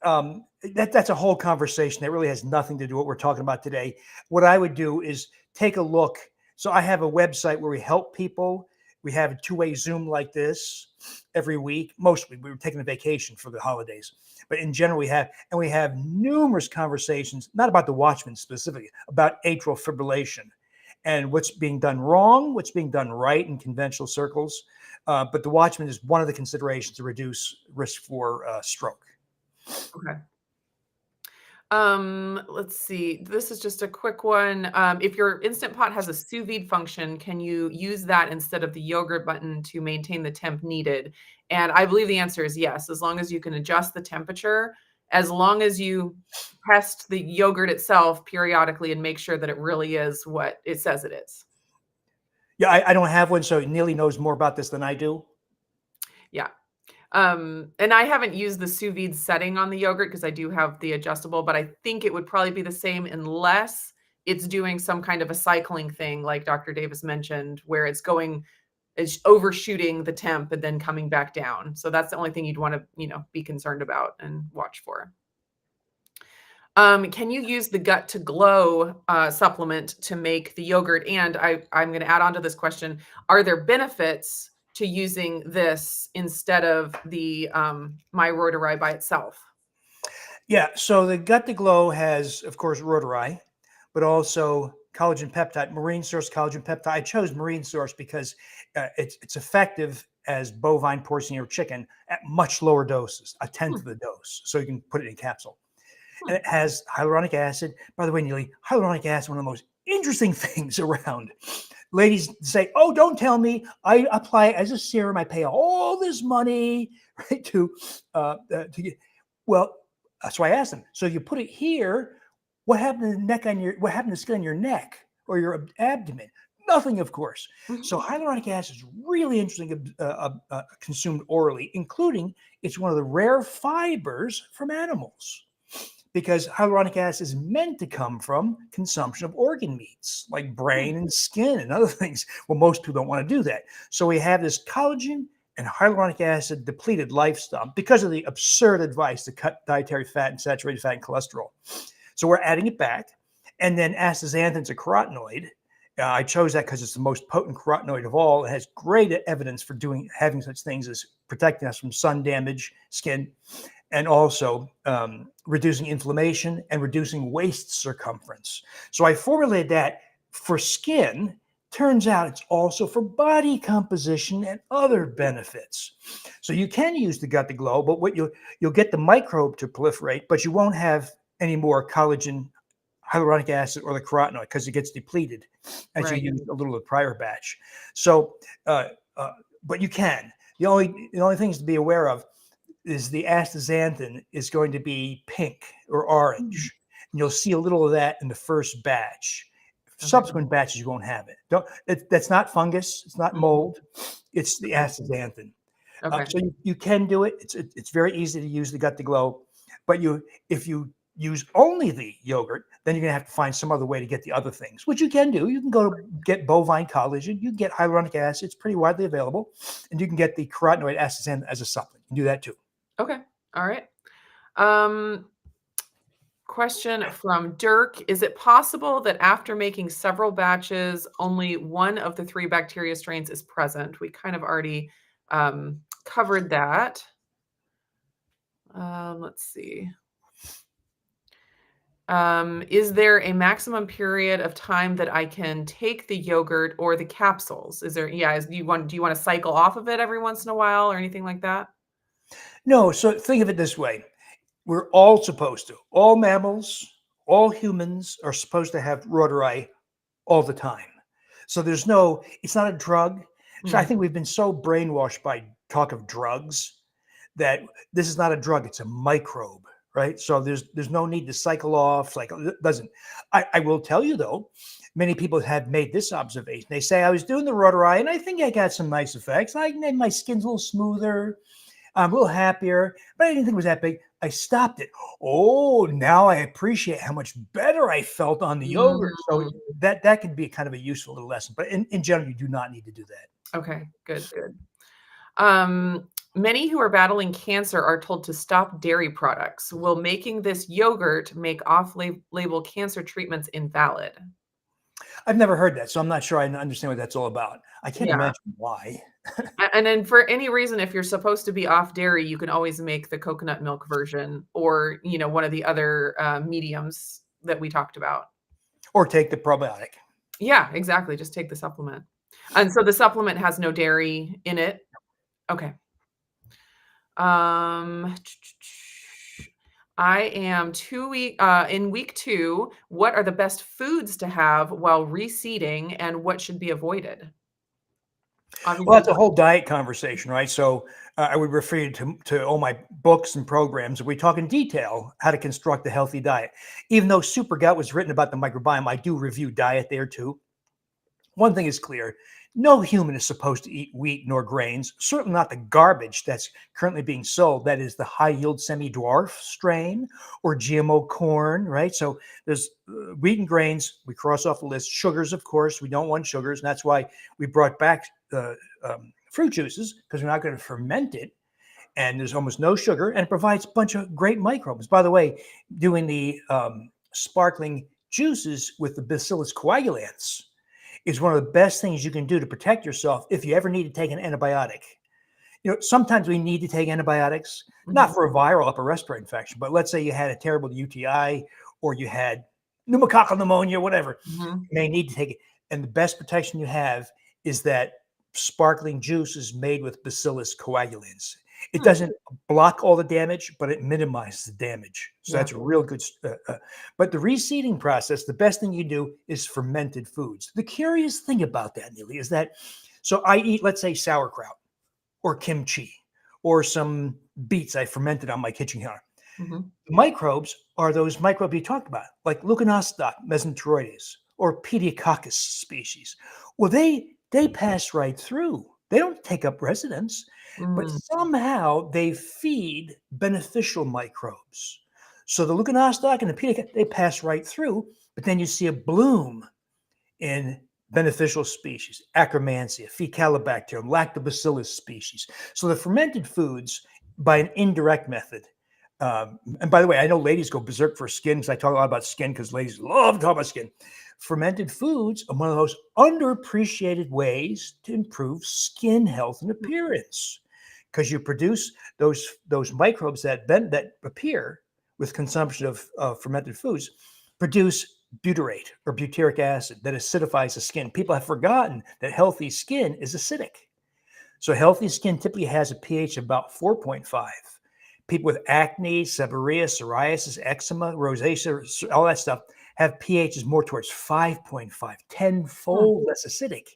okay. That's a whole conversation that really has nothing to do with what we're talking about today. What I would do is take a look. So I have a website where we help people. We have a two-way Zoom like this every week. Mostly we were taking a vacation for the holidays, but in general we have numerous conversations, not about the Watchman specifically, about atrial fibrillation and what's being done wrong, what's being done right in conventional circles. But the Watchman is one of the considerations to reduce risk for stroke. Okay. Let's see. This is just a quick one. If your Instant Pot has a sous vide function, can you use that instead of the yogurt button to maintain the temp needed? And I believe the answer is yes, as long as you can adjust the temperature, as long as you test the yogurt itself periodically and make sure that it really is what it says it is. Yeah, I don't have one, so Nili knows more about this than I do. Yeah. And I haven't used the sous vide setting on the yogurt because I do have the adjustable, but I think it would probably be the same unless it's doing some kind of a cycling thing, like Dr. Davis mentioned, where it's overshooting the temp and then coming back down. So that's the only thing you'd want to, be concerned about and watch for. Can you use the Gut to Glow supplement to make the yogurt? And I'm going to add on to this question. Are there benefits to using this instead of the My Reuteri by itself? Yeah, so the Gut to Glow has, of course, Reuteri, but also collagen peptide, marine source collagen peptide. I chose marine source because it's effective as bovine, porcine, or chicken at much lower doses, a tenth of the dose. So you can put it in a capsule. And it has hyaluronic acid. By the way, Neely, hyaluronic acid, one of the most interesting things around. Ladies say, "Oh, don't tell me. I apply it as a serum. I pay all this money, right, to get." Well, that's why I asked them. So you put it here. What happened to the neck on what happened to the skin on your neck or your abdomen? Nothing, of course. So hyaluronic acid is really interesting, consumed orally, including it's one of the rare fibers from animals, because hyaluronic acid is meant to come from consumption of organ meats like brain and skin and other things. Well, most people don't want to do that. So we have this collagen and hyaluronic acid depleted lifestyle because of the absurd advice to cut dietary fat and saturated fat and cholesterol. So we're adding it back. And then astaxanthin's a carotenoid. I chose that because it's the most potent carotenoid of all. It has great evidence for having such things as protecting us from sun damage, skin, and also reducing inflammation and reducing waist circumference. So I formulated that for skin. Turns out it's also for body composition and other benefits. So you can use the Gut to Glow, but what you'll get the microbe to proliferate, but you won't have any more collagen, hyaluronic acid, or the carotenoid because it gets depleted as you use a little of the prior batch. So, but you can. The only things to be aware of is the astaxanthin is going to be pink or orange. And you'll see a little of that in the first batch. Subsequent batches, you won't have it. That's not fungus. It's not mold. It's the astaxanthin. Okay. So you can do it. It's very easy to use the Gut to Glow. But if you use only the yogurt, then you're going to have to find some other way to get the other things, which you can do. You can go get bovine collagen. You can get hyaluronic acid. It's pretty widely available. And you can get the carotenoid astaxanthin as a supplement. You can do that too. Okay. All right. Question from Dirk. Is it possible that after making several batches, only one of the 3 bacteria strains is present? We kind of already covered that. Let's see. Is there a maximum period of time that I can take the yogurt or the capsules? Do you want to cycle off of it every once in a while or anything like that? No, so think of it this way. We're all supposed to. All mammals, all humans are supposed to have Reuteri all the time. So it's not a drug. So I think we've been so brainwashed by talk of drugs that this is not a drug, it's a microbe, right? So there's no need to cycle off. Like it doesn't. I will tell you though, many people have made this observation. They say, I was doing the Reuteri and I think I got some nice effects. My skin's a little smoother. I'm a little happier, but I didn't think it was that big. I stopped it. Oh, now I appreciate how much better I felt on the yogurt. So Mm. that can be kind of a useful little lesson. But in general, you do not need to do that. Okay, good. Many who are battling cancer are told to stop dairy products. Will making this yogurt make off-label cancer treatments invalid? I've never heard that, so I'm not sure I understand what that's all about. I can't Yeah. imagine why. And then for any reason, if you're supposed to be off dairy, you can always make the coconut milk version or, one of the other mediums that we talked about. Or take the probiotic. Yeah, exactly. Just take the supplement. And so the supplement has no dairy in it. Okay. Um, I am in week 2. What are the best foods to have while reseeding and what should be avoided? Well, Obviously. that's a whole diet conversation, right? So I would refer you to all my books and programs. We talk in detail how to construct a healthy diet. Even though Super Gut was written about the microbiome, I do review diet there too. One thing is clear. No human is supposed to eat wheat nor grains, certainly not the garbage that's currently being sold. That is the high yield semi-dwarf strain or GMO corn, right? So there's wheat and grains. We cross off the list. Sugars, of course, we don't want sugars. And that's why we brought back fruit juices, because we're not going to ferment it. And there's almost no sugar, and it provides a bunch of great microbes. By the way, doing the sparkling juices with the Bacillus coagulans is one of the best things you can do to protect yourself if you ever need to take an antibiotic. Sometimes we need to take antibiotics, not for a viral upper respiratory infection, but let's say you had a terrible UTI or you had pneumococcal pneumonia, whatever. Mhm. You may need to take it. And the best protection you have is that sparkling juice is made with Bacillus coagulans. It doesn't block all the damage, but it minimizes the damage. So Yeah. that's a real good. But the reseeding process, the best thing you do is fermented foods. The curious thing about that, Nili, is that so I eat, let's say, sauerkraut or kimchi or some beets I fermented on my kitchen counter. Mhm. Microbes are those microbes you talked about, like Leuconostoc mesenteroides or Pediococcus species. Well, they pass right through. They don't take up residence, but Mm. somehow they feed beneficial microbes. So the Leuconostoc and the Pediococcus, they pass right through, but then you see a bloom in beneficial species, Akkermansia, Fecalibacterium, Lactobacillus species. So the fermented foods, by an indirect method, and by the way, I know ladies go berserk for skin because I talk a lot about skin because ladies love to talk about skin. Fermented foods are one of those underappreciated ways to improve skin health and appearance because you produce those microbes that appear with consumption of fermented foods produce butyrate or butyric acid that acidifies the skin. People have forgotten that healthy skin is acidic. So healthy skin typically has a pH of about 4.5. People with acne, seborrhea, psoriasis, eczema, rosacea, all that stuff have pHs more towards 5.5, tenfold less acidic.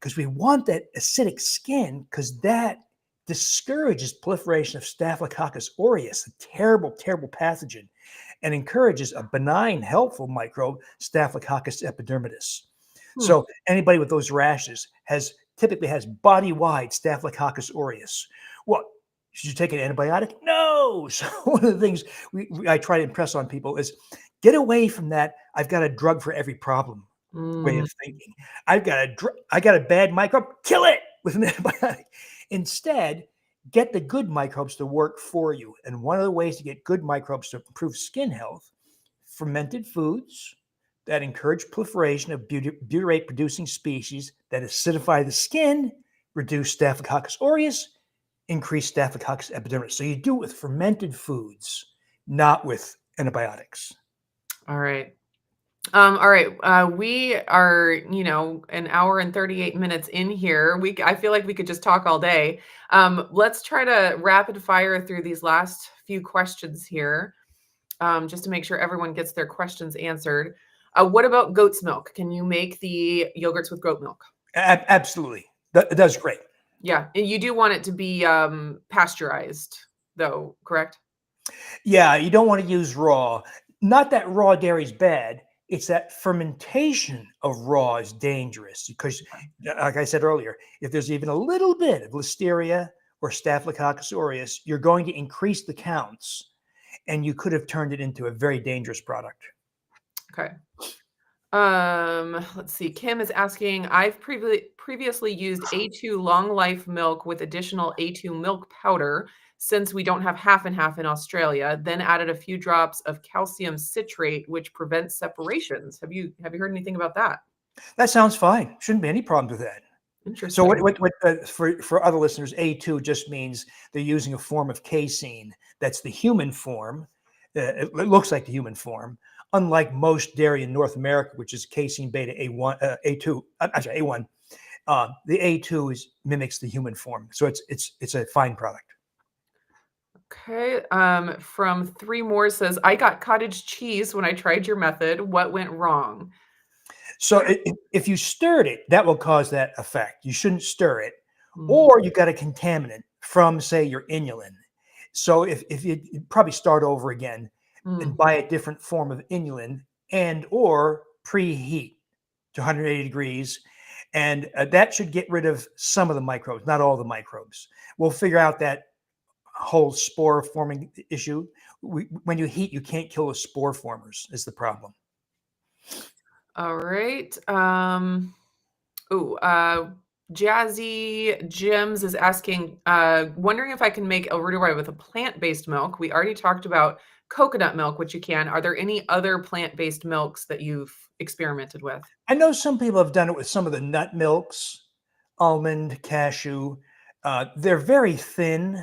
Because we want that acidic skin because that discourages proliferation of Staphylococcus aureus, a terrible, terrible pathogen, and encourages a benign, helpful microbe, Staphylococcus epidermidis. So anybody with those rashes typically has body-wide Staphylococcus aureus. Well, should you take an antibiotic? No. So one of the things I try to impress on people is get away from that. I've got a drug for every problem way Mm. of thinking. I got a bad microbe, kill it with an antibiotic. Instead, get the good microbes to work for you. And one of the ways to get good microbes to improve skin health, fermented foods that encourage proliferation of butyrate producing species that acidify the skin, reduce Staphylococcus aureus, increase Staphylococcus epidermidis. So you do it with fermented foods, not with antibiotics. All right. All right. We are, an hour and 38 minutes in here. I feel like we could just talk all day. Let's try to rapid fire through these last few questions here, just to make sure everyone gets their questions answered. What about goat's milk? Can you make the yogurts with goat milk? Absolutely. That does great. Yeah. And you do want it to be pasteurized, though, correct? Yeah, you don't want to use raw. Not that raw dairy is bad. It's that fermentation of raw is dangerous because, like I said earlier, if there's even a little bit of listeria or Staphylococcus aureus, you're going to increase the counts. and you could have turned it into a very dangerous product. Okay. Let's see. Kim is asking, I've previously used A2 long life milk with additional A2 milk powder since we don't have half and half in Australia, then added a few drops of calcium citrate, which prevents separations. Have you heard anything about that? That sounds fine. Shouldn't be any problems with that. So Interesting. for other listeners, A2 just means they're using a form of casein that's the human form. It looks like the human form, unlike most dairy in North America, which is casein beta A1, A2. I'm sorry, A1. The A2 mimics the human form, so it's a fine product. Okay. From Three More says, I got cottage cheese when I tried your method. What went wrong? So if you stirred it, that will cause that effect. You shouldn't stir it, Mm, or you got a contaminant from, say, your inulin. So if you probably start over again and mm. buy a different form of inulin and or preheat to 180 degrees, and that should get rid of some of the microbes, not all the microbes. We'll figure out that whole spore forming issue. When you heat, you can't kill the spore formers is the problem. All right. Jazzy Jims is asking, wondering if I can make El Reuteri with a plant-based milk. We already talked about coconut milk, which you can. Are there any other plant-based milks that you've experimented with? I know some people have done it with some of the nut milks, almond, cashew. They're very thin.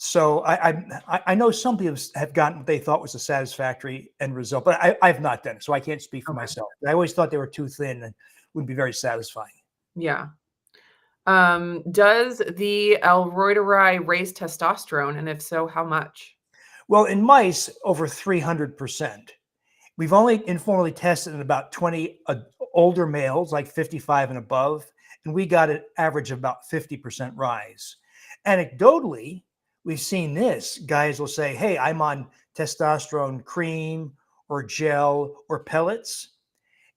So I know some people have gotten what they thought was a satisfactory end result, but I've not done it, so I can't speak for Okay. myself. I always thought they were too thin and wouldn't be very satisfying. Yeah. Does the El Reuteri raise testosterone? And if so, how much? Well, in mice, over 300%. We've only informally tested in about 20 older males, like 55 and above, and we got an average of about 50% rise. Anecdotally, we've seen this. Guys will say, hey, I'm on testosterone cream or gel or pellets.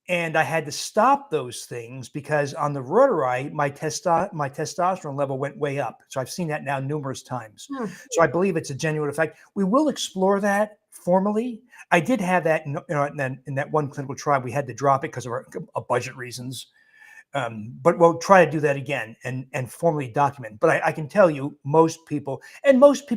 And I had to stop those things because on the Reuteri, my testosterone level went way up. So I've seen that now numerous times. Hmm. So I believe it's a genuine effect. We will explore that formally. I did have that in that one clinical trial. We had to drop it because of budget reasons. But we'll try to do that again and formally document. But I can tell you, most people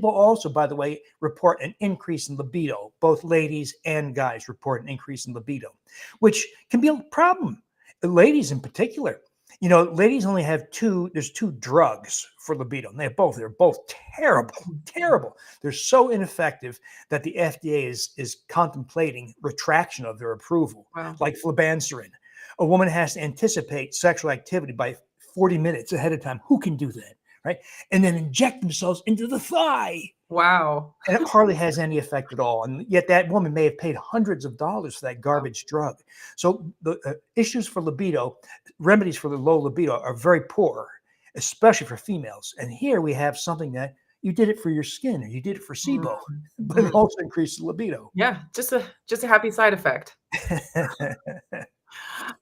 also, by the way, report an increase in libido. Both ladies and guys report an increase in libido, which can be a problem. Ladies in particular, ladies only have there's two drugs for libido, and they're both terrible, terrible. They're so ineffective that the FDA is contemplating retraction of their approval, Wow. like flibanserin. A woman has to anticipate sexual activity by 40 minutes ahead of time. Who can do that, right? And then inject themselves into the thigh. Wow. And it hardly has any effect at all. And yet that woman may have paid hundreds of dollars for that garbage drug. So the issues for libido, remedies for the low libido are very poor, especially for females. And here we have something that you did it for your skin or you did it for Sibo, but it Mhm. also increases libido. Yeah, just a happy side effect.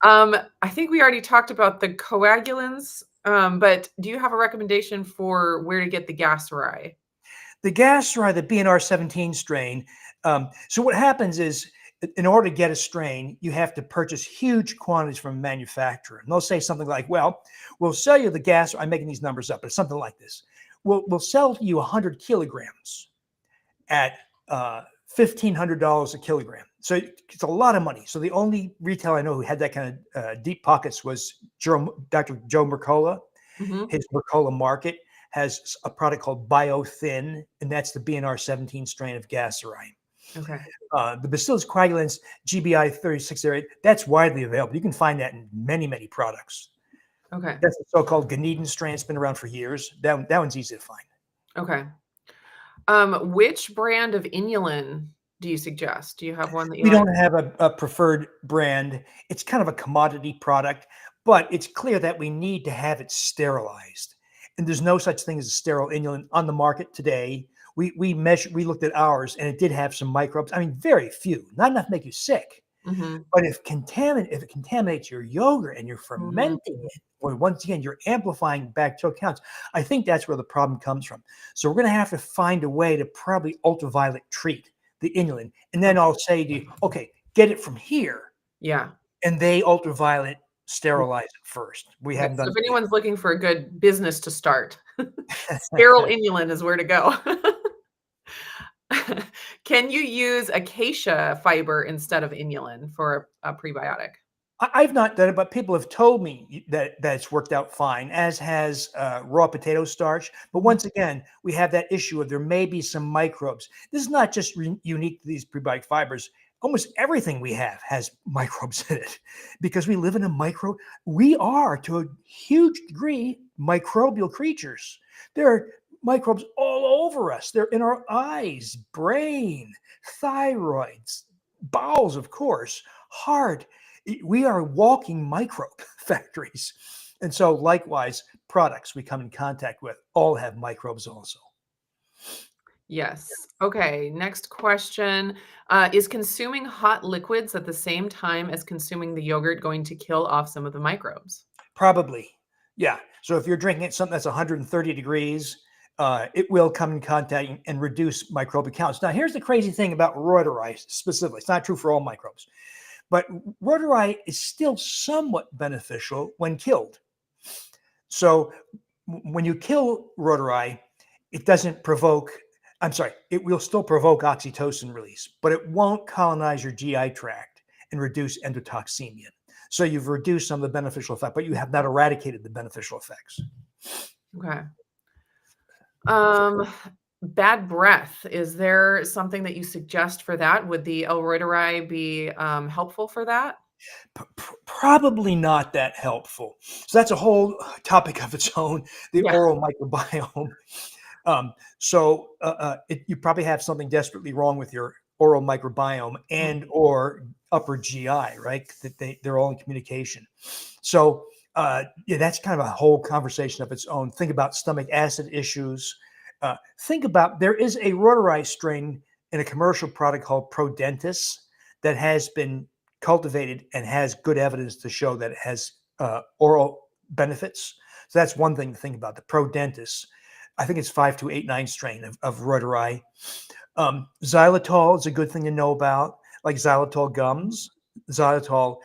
I think we already talked about the coagulants, but do you have a recommendation for where to get the gas rye? The gas rye, the BNR 17 strain. So what happens is, in order to get a strain, you have to purchase huge quantities from a manufacturer. And they'll say something like, well, we'll sell you the gas. I'm making these numbers up, but it's something like this. We'll sell you 100 kilograms at $1,500 a kilogram. So it's a lot of money. So the only retailer I know who had that kind of deep pockets was Dr. Joe Mercola. Mhm. His Mercola Market has a product called BioThin, and that's the BNR 17 strain of Gasseri. Okay. The Bacillus coagulans GBI 3608, that's widely available. You can find that in many, many products. Okay. That's the so-called Ganeden strain. It's been around for years. That one's easy to find. Okay. Which brand of inulin do you suggest? Do you have one that you We like? don't have a preferred brand. It's kind of a commodity product, but it's clear that we need to have it sterilized. And there's no such thing as a sterile inulin on the market today. We looked at ours, and it did have some microbes. I mean, very few, not enough to make you sick. Mhm. But if it contaminates your yogurt and you're Mhm. fermenting it, or once again, you're amplifying bacterial counts, I think that's where the problem comes from. So we're going to have to find a way to probably ultraviolet treat the inulin. And then I'll say to you, okay, get it from here. Yeah. And they ultraviolet sterilize it first. We Okay, haven't so done if it anyone's looking for a good business to start, yet. sterile inulin is where to go. Can you use acacia fiber instead of inulin for a prebiotic? I've not done it, but people have told me that it's worked out fine, as has raw potato starch. But Mhm. once again, we have that issue of there may be some microbes. This is not just unique to these prebiotic fibers. Almost everything we have has microbes in it because we live in a micro. We are, to a huge degree, microbial creatures. There are microbes all over us. They're in our eyes, brain, thyroids, bowels, of course, heart. We are walking microbe factories. And so, likewise, products we come in contact with all have microbes also. Yes. Okay, next question. Is consuming hot liquids at the same time as consuming the yogurt going to kill off some of the microbes? Probably. Yeah. So, if you're drinking something that's 130 degrees, it will come in contact and reduce microbial counts. Now, here's the crazy thing about Reuteri specifically. It's not true for all microbes, but Reuteri is still somewhat beneficial when killed. So when you kill Reuteri, it doesn't provoke, I'm sorry, it will still provoke oxytocin release, but it won't colonize your GI tract and reduce endotoxemia. So you've reduced some of the beneficial effect, but you have not eradicated the beneficial effects. Okay. Um, bad breath. Is there something that you suggest for that? Would the Reuteri be helpful for that? Probably not that helpful. So that's a whole topic of its own, the Yeah. oral microbiome. You probably have something desperately wrong with your oral microbiome Mm. and or upper GI, right? That they're all in communication. So yeah, that's kind of a whole conversation of its own. Think about stomach acid issues. Think about there is a Reuteri strain in a commercial product called Prodentis that has been cultivated and has good evidence to show that it has oral benefits. So that's one thing to think about. The Prodentis, I think it's 5289 strain of Reuteri. Xylitol is a good thing to know about, like xylitol gums. Xylitol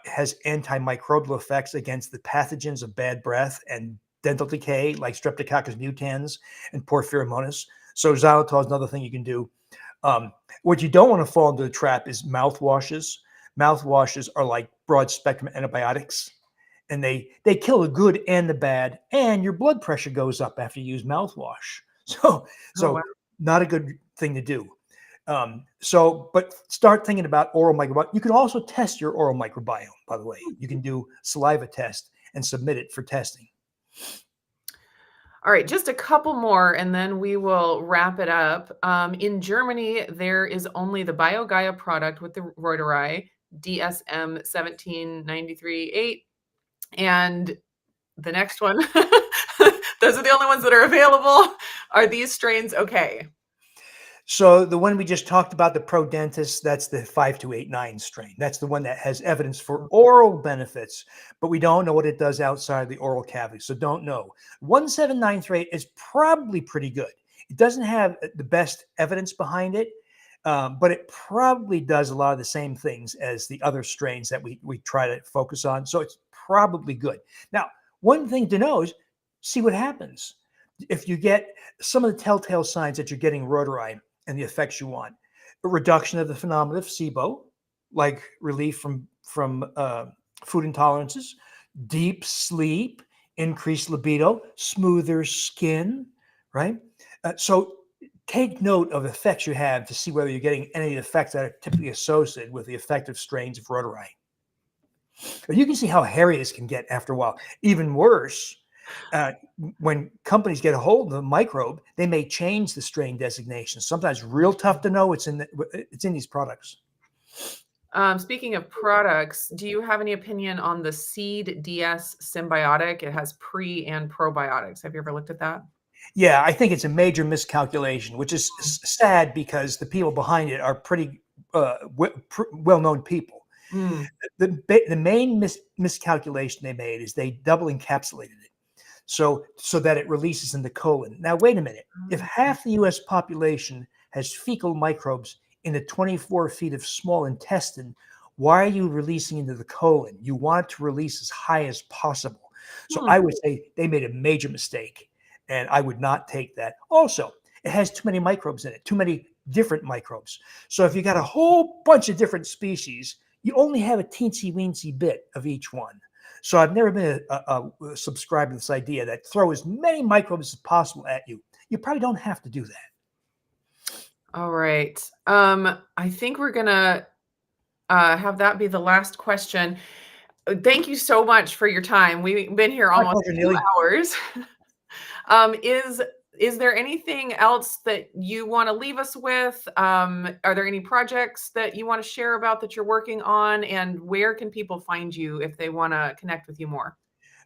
has antimicrobial effects against the pathogens of bad breath and dental decay, like Streptococcus mutans and Porphyromonas. So xylitol is another thing you can do. What you don't want to fall into the trap is mouthwashes. Mouthwashes are like broad spectrum antibiotics, and they kill the good and the bad, and your blood pressure goes up after you use mouthwash. So Oh, wow. so not a good thing to do. But start thinking about oral microbiome. You can also test your oral microbiome, by the way. You can do saliva test and submit it for testing. All right, just a couple more and then we will wrap it up. In Germany, there is only the BioGaia product with the Reuteri DSM 17938. And the next one, those are the only ones that are available. Are these strains okay? So the one we just talked about, the Prodentis, that's the 5289 strain. That's the one that has evidence for oral benefits, but we don't know what it does outside the oral cavity. So don't know. 17938 is probably pretty good. It doesn't have the best evidence behind it, but it probably does a lot of the same things as the other strains that we try to focus on. So it's probably good. Now, one thing to know is see what happens. If you get some of the telltale signs that you're getting Reuteri and the effects you want. A reduction of the phenomenon of Sibo, like relief from food intolerances, deep sleep, increased libido, smoother skin, right? So take note of effects you have to see whether you're getting any effects that are typically associated with the effective strains of Reuteri. But you can see how hairy this can get after a while. Even worse, uh, when companies get a hold of the microbe, they may change the strain designation. Sometimes real tough to know it's in these products. Speaking of products, do you have any opinion on the Seed DS symbiotic? It has pre and probiotics. Have you ever looked at that? Yeah, I think it's a major miscalculation, which is sad because the people behind it are pretty well-known people. Mm. The main miscalculation they made is they double encapsulated it. So that it releases in the colon. Now, wait a minute. If half the US population has fecal microbes in the 24 feet of small intestine, why are you releasing into the colon? You want to release as high as possible. So Hmm. I would say they made a major mistake, and I would not take that. Also, it has too many microbes in it, too many different microbes. So if you got a whole bunch of different species, you only have a teensy weensy bit of each one. So I've never been a subscriber to this idea that throw as many microbes as possible at you. You probably don't have to do that. All right. I think we're gonna have that be the last question. Thank you so much for your time. We've been here My almost pleasure, 2 Neely. hours. Um, is is there anything else that you wanna leave us with? Are there any projects that you wanna share about that you're working on? And where can people find you if they wanna connect with you more?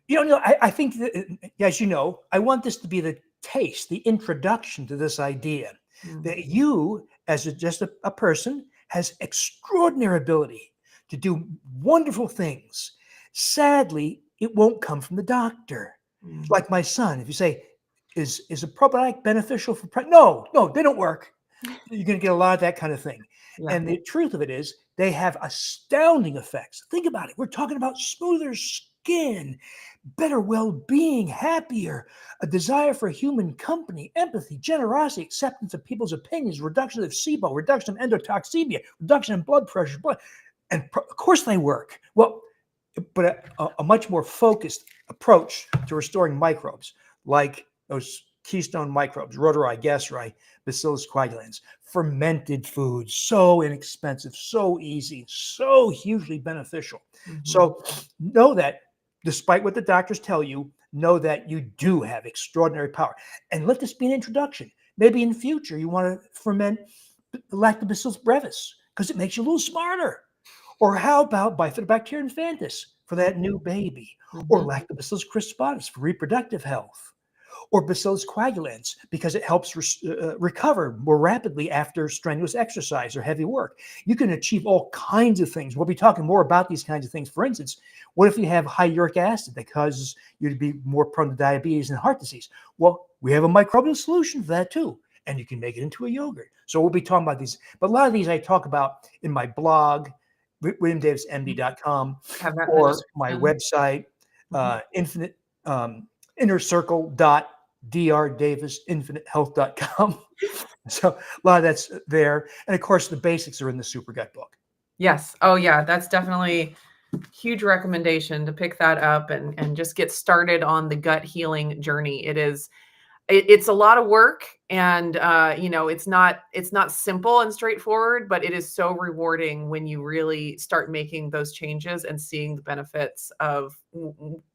I think that, as you know, I want this to be the taste, the introduction to this idea Mm, that you, as just a person, has extraordinary ability to do wonderful things. Sadly, it won't come from the doctor. mm, Like my son, if you say, is a probiotic beneficial for no, no, they don't work. You're going to get a lot of that kind of thing. yeah. And the truth of it is, they have astounding effects. Think about it. We're talking about smoother skin, better well being, happier, a desire for human company, empathy, generosity, acceptance of people's opinions, reduction of Sibo, reduction of endotoxemia, reduction in blood pressure. And of course, they work. Well, but a much more focused approach to restoring microbes, like those keystone microbes, Reuteri, Gasseri, Bacillus coagulans, fermented foods, so inexpensive, so easy, so hugely beneficial. Mhm. So know that despite what the doctors tell you, know that you do have extraordinary power. And let this be an introduction. Maybe in future you want to ferment Lactobacillus brevis because it makes you a little smarter. Or how about Bifidobacterium infantis for that new baby? Or Mhm. Lactobacillus crispatus for reproductive health? Or Bacillus coagulans because it helps recover more rapidly after strenuous exercise or heavy work. You can achieve all kinds of things. We'll be talking more about these kinds of things. For instance, what if you have high uric acid that causes you to be more prone to diabetes and heart disease? Well, we have a microbial solution for that too. And you can make it into a yogurt. So we'll be talking about these. But a lot of these I talk about in my blog, williamdavismd.com, Have that in the or my description. website, Mhm. infinite innercircle.drdavisinfinitehealth.com. So a lot of that's there. And of course, the basics are in the Super Gut book. Yes. Oh, yeah, that's definitely huge recommendation to pick that up and just get started on the gut healing journey. It's a lot of work and, it's not simple and straightforward, but it is so rewarding when you really start making those changes and seeing the benefits of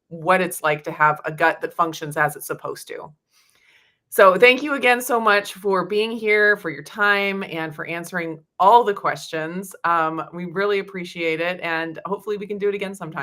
what it's like to have a gut that functions as it's supposed to. So thank you again so much for being here, for your time, and for answering all the questions. We really appreciate it, and hopefully we can do it again sometime.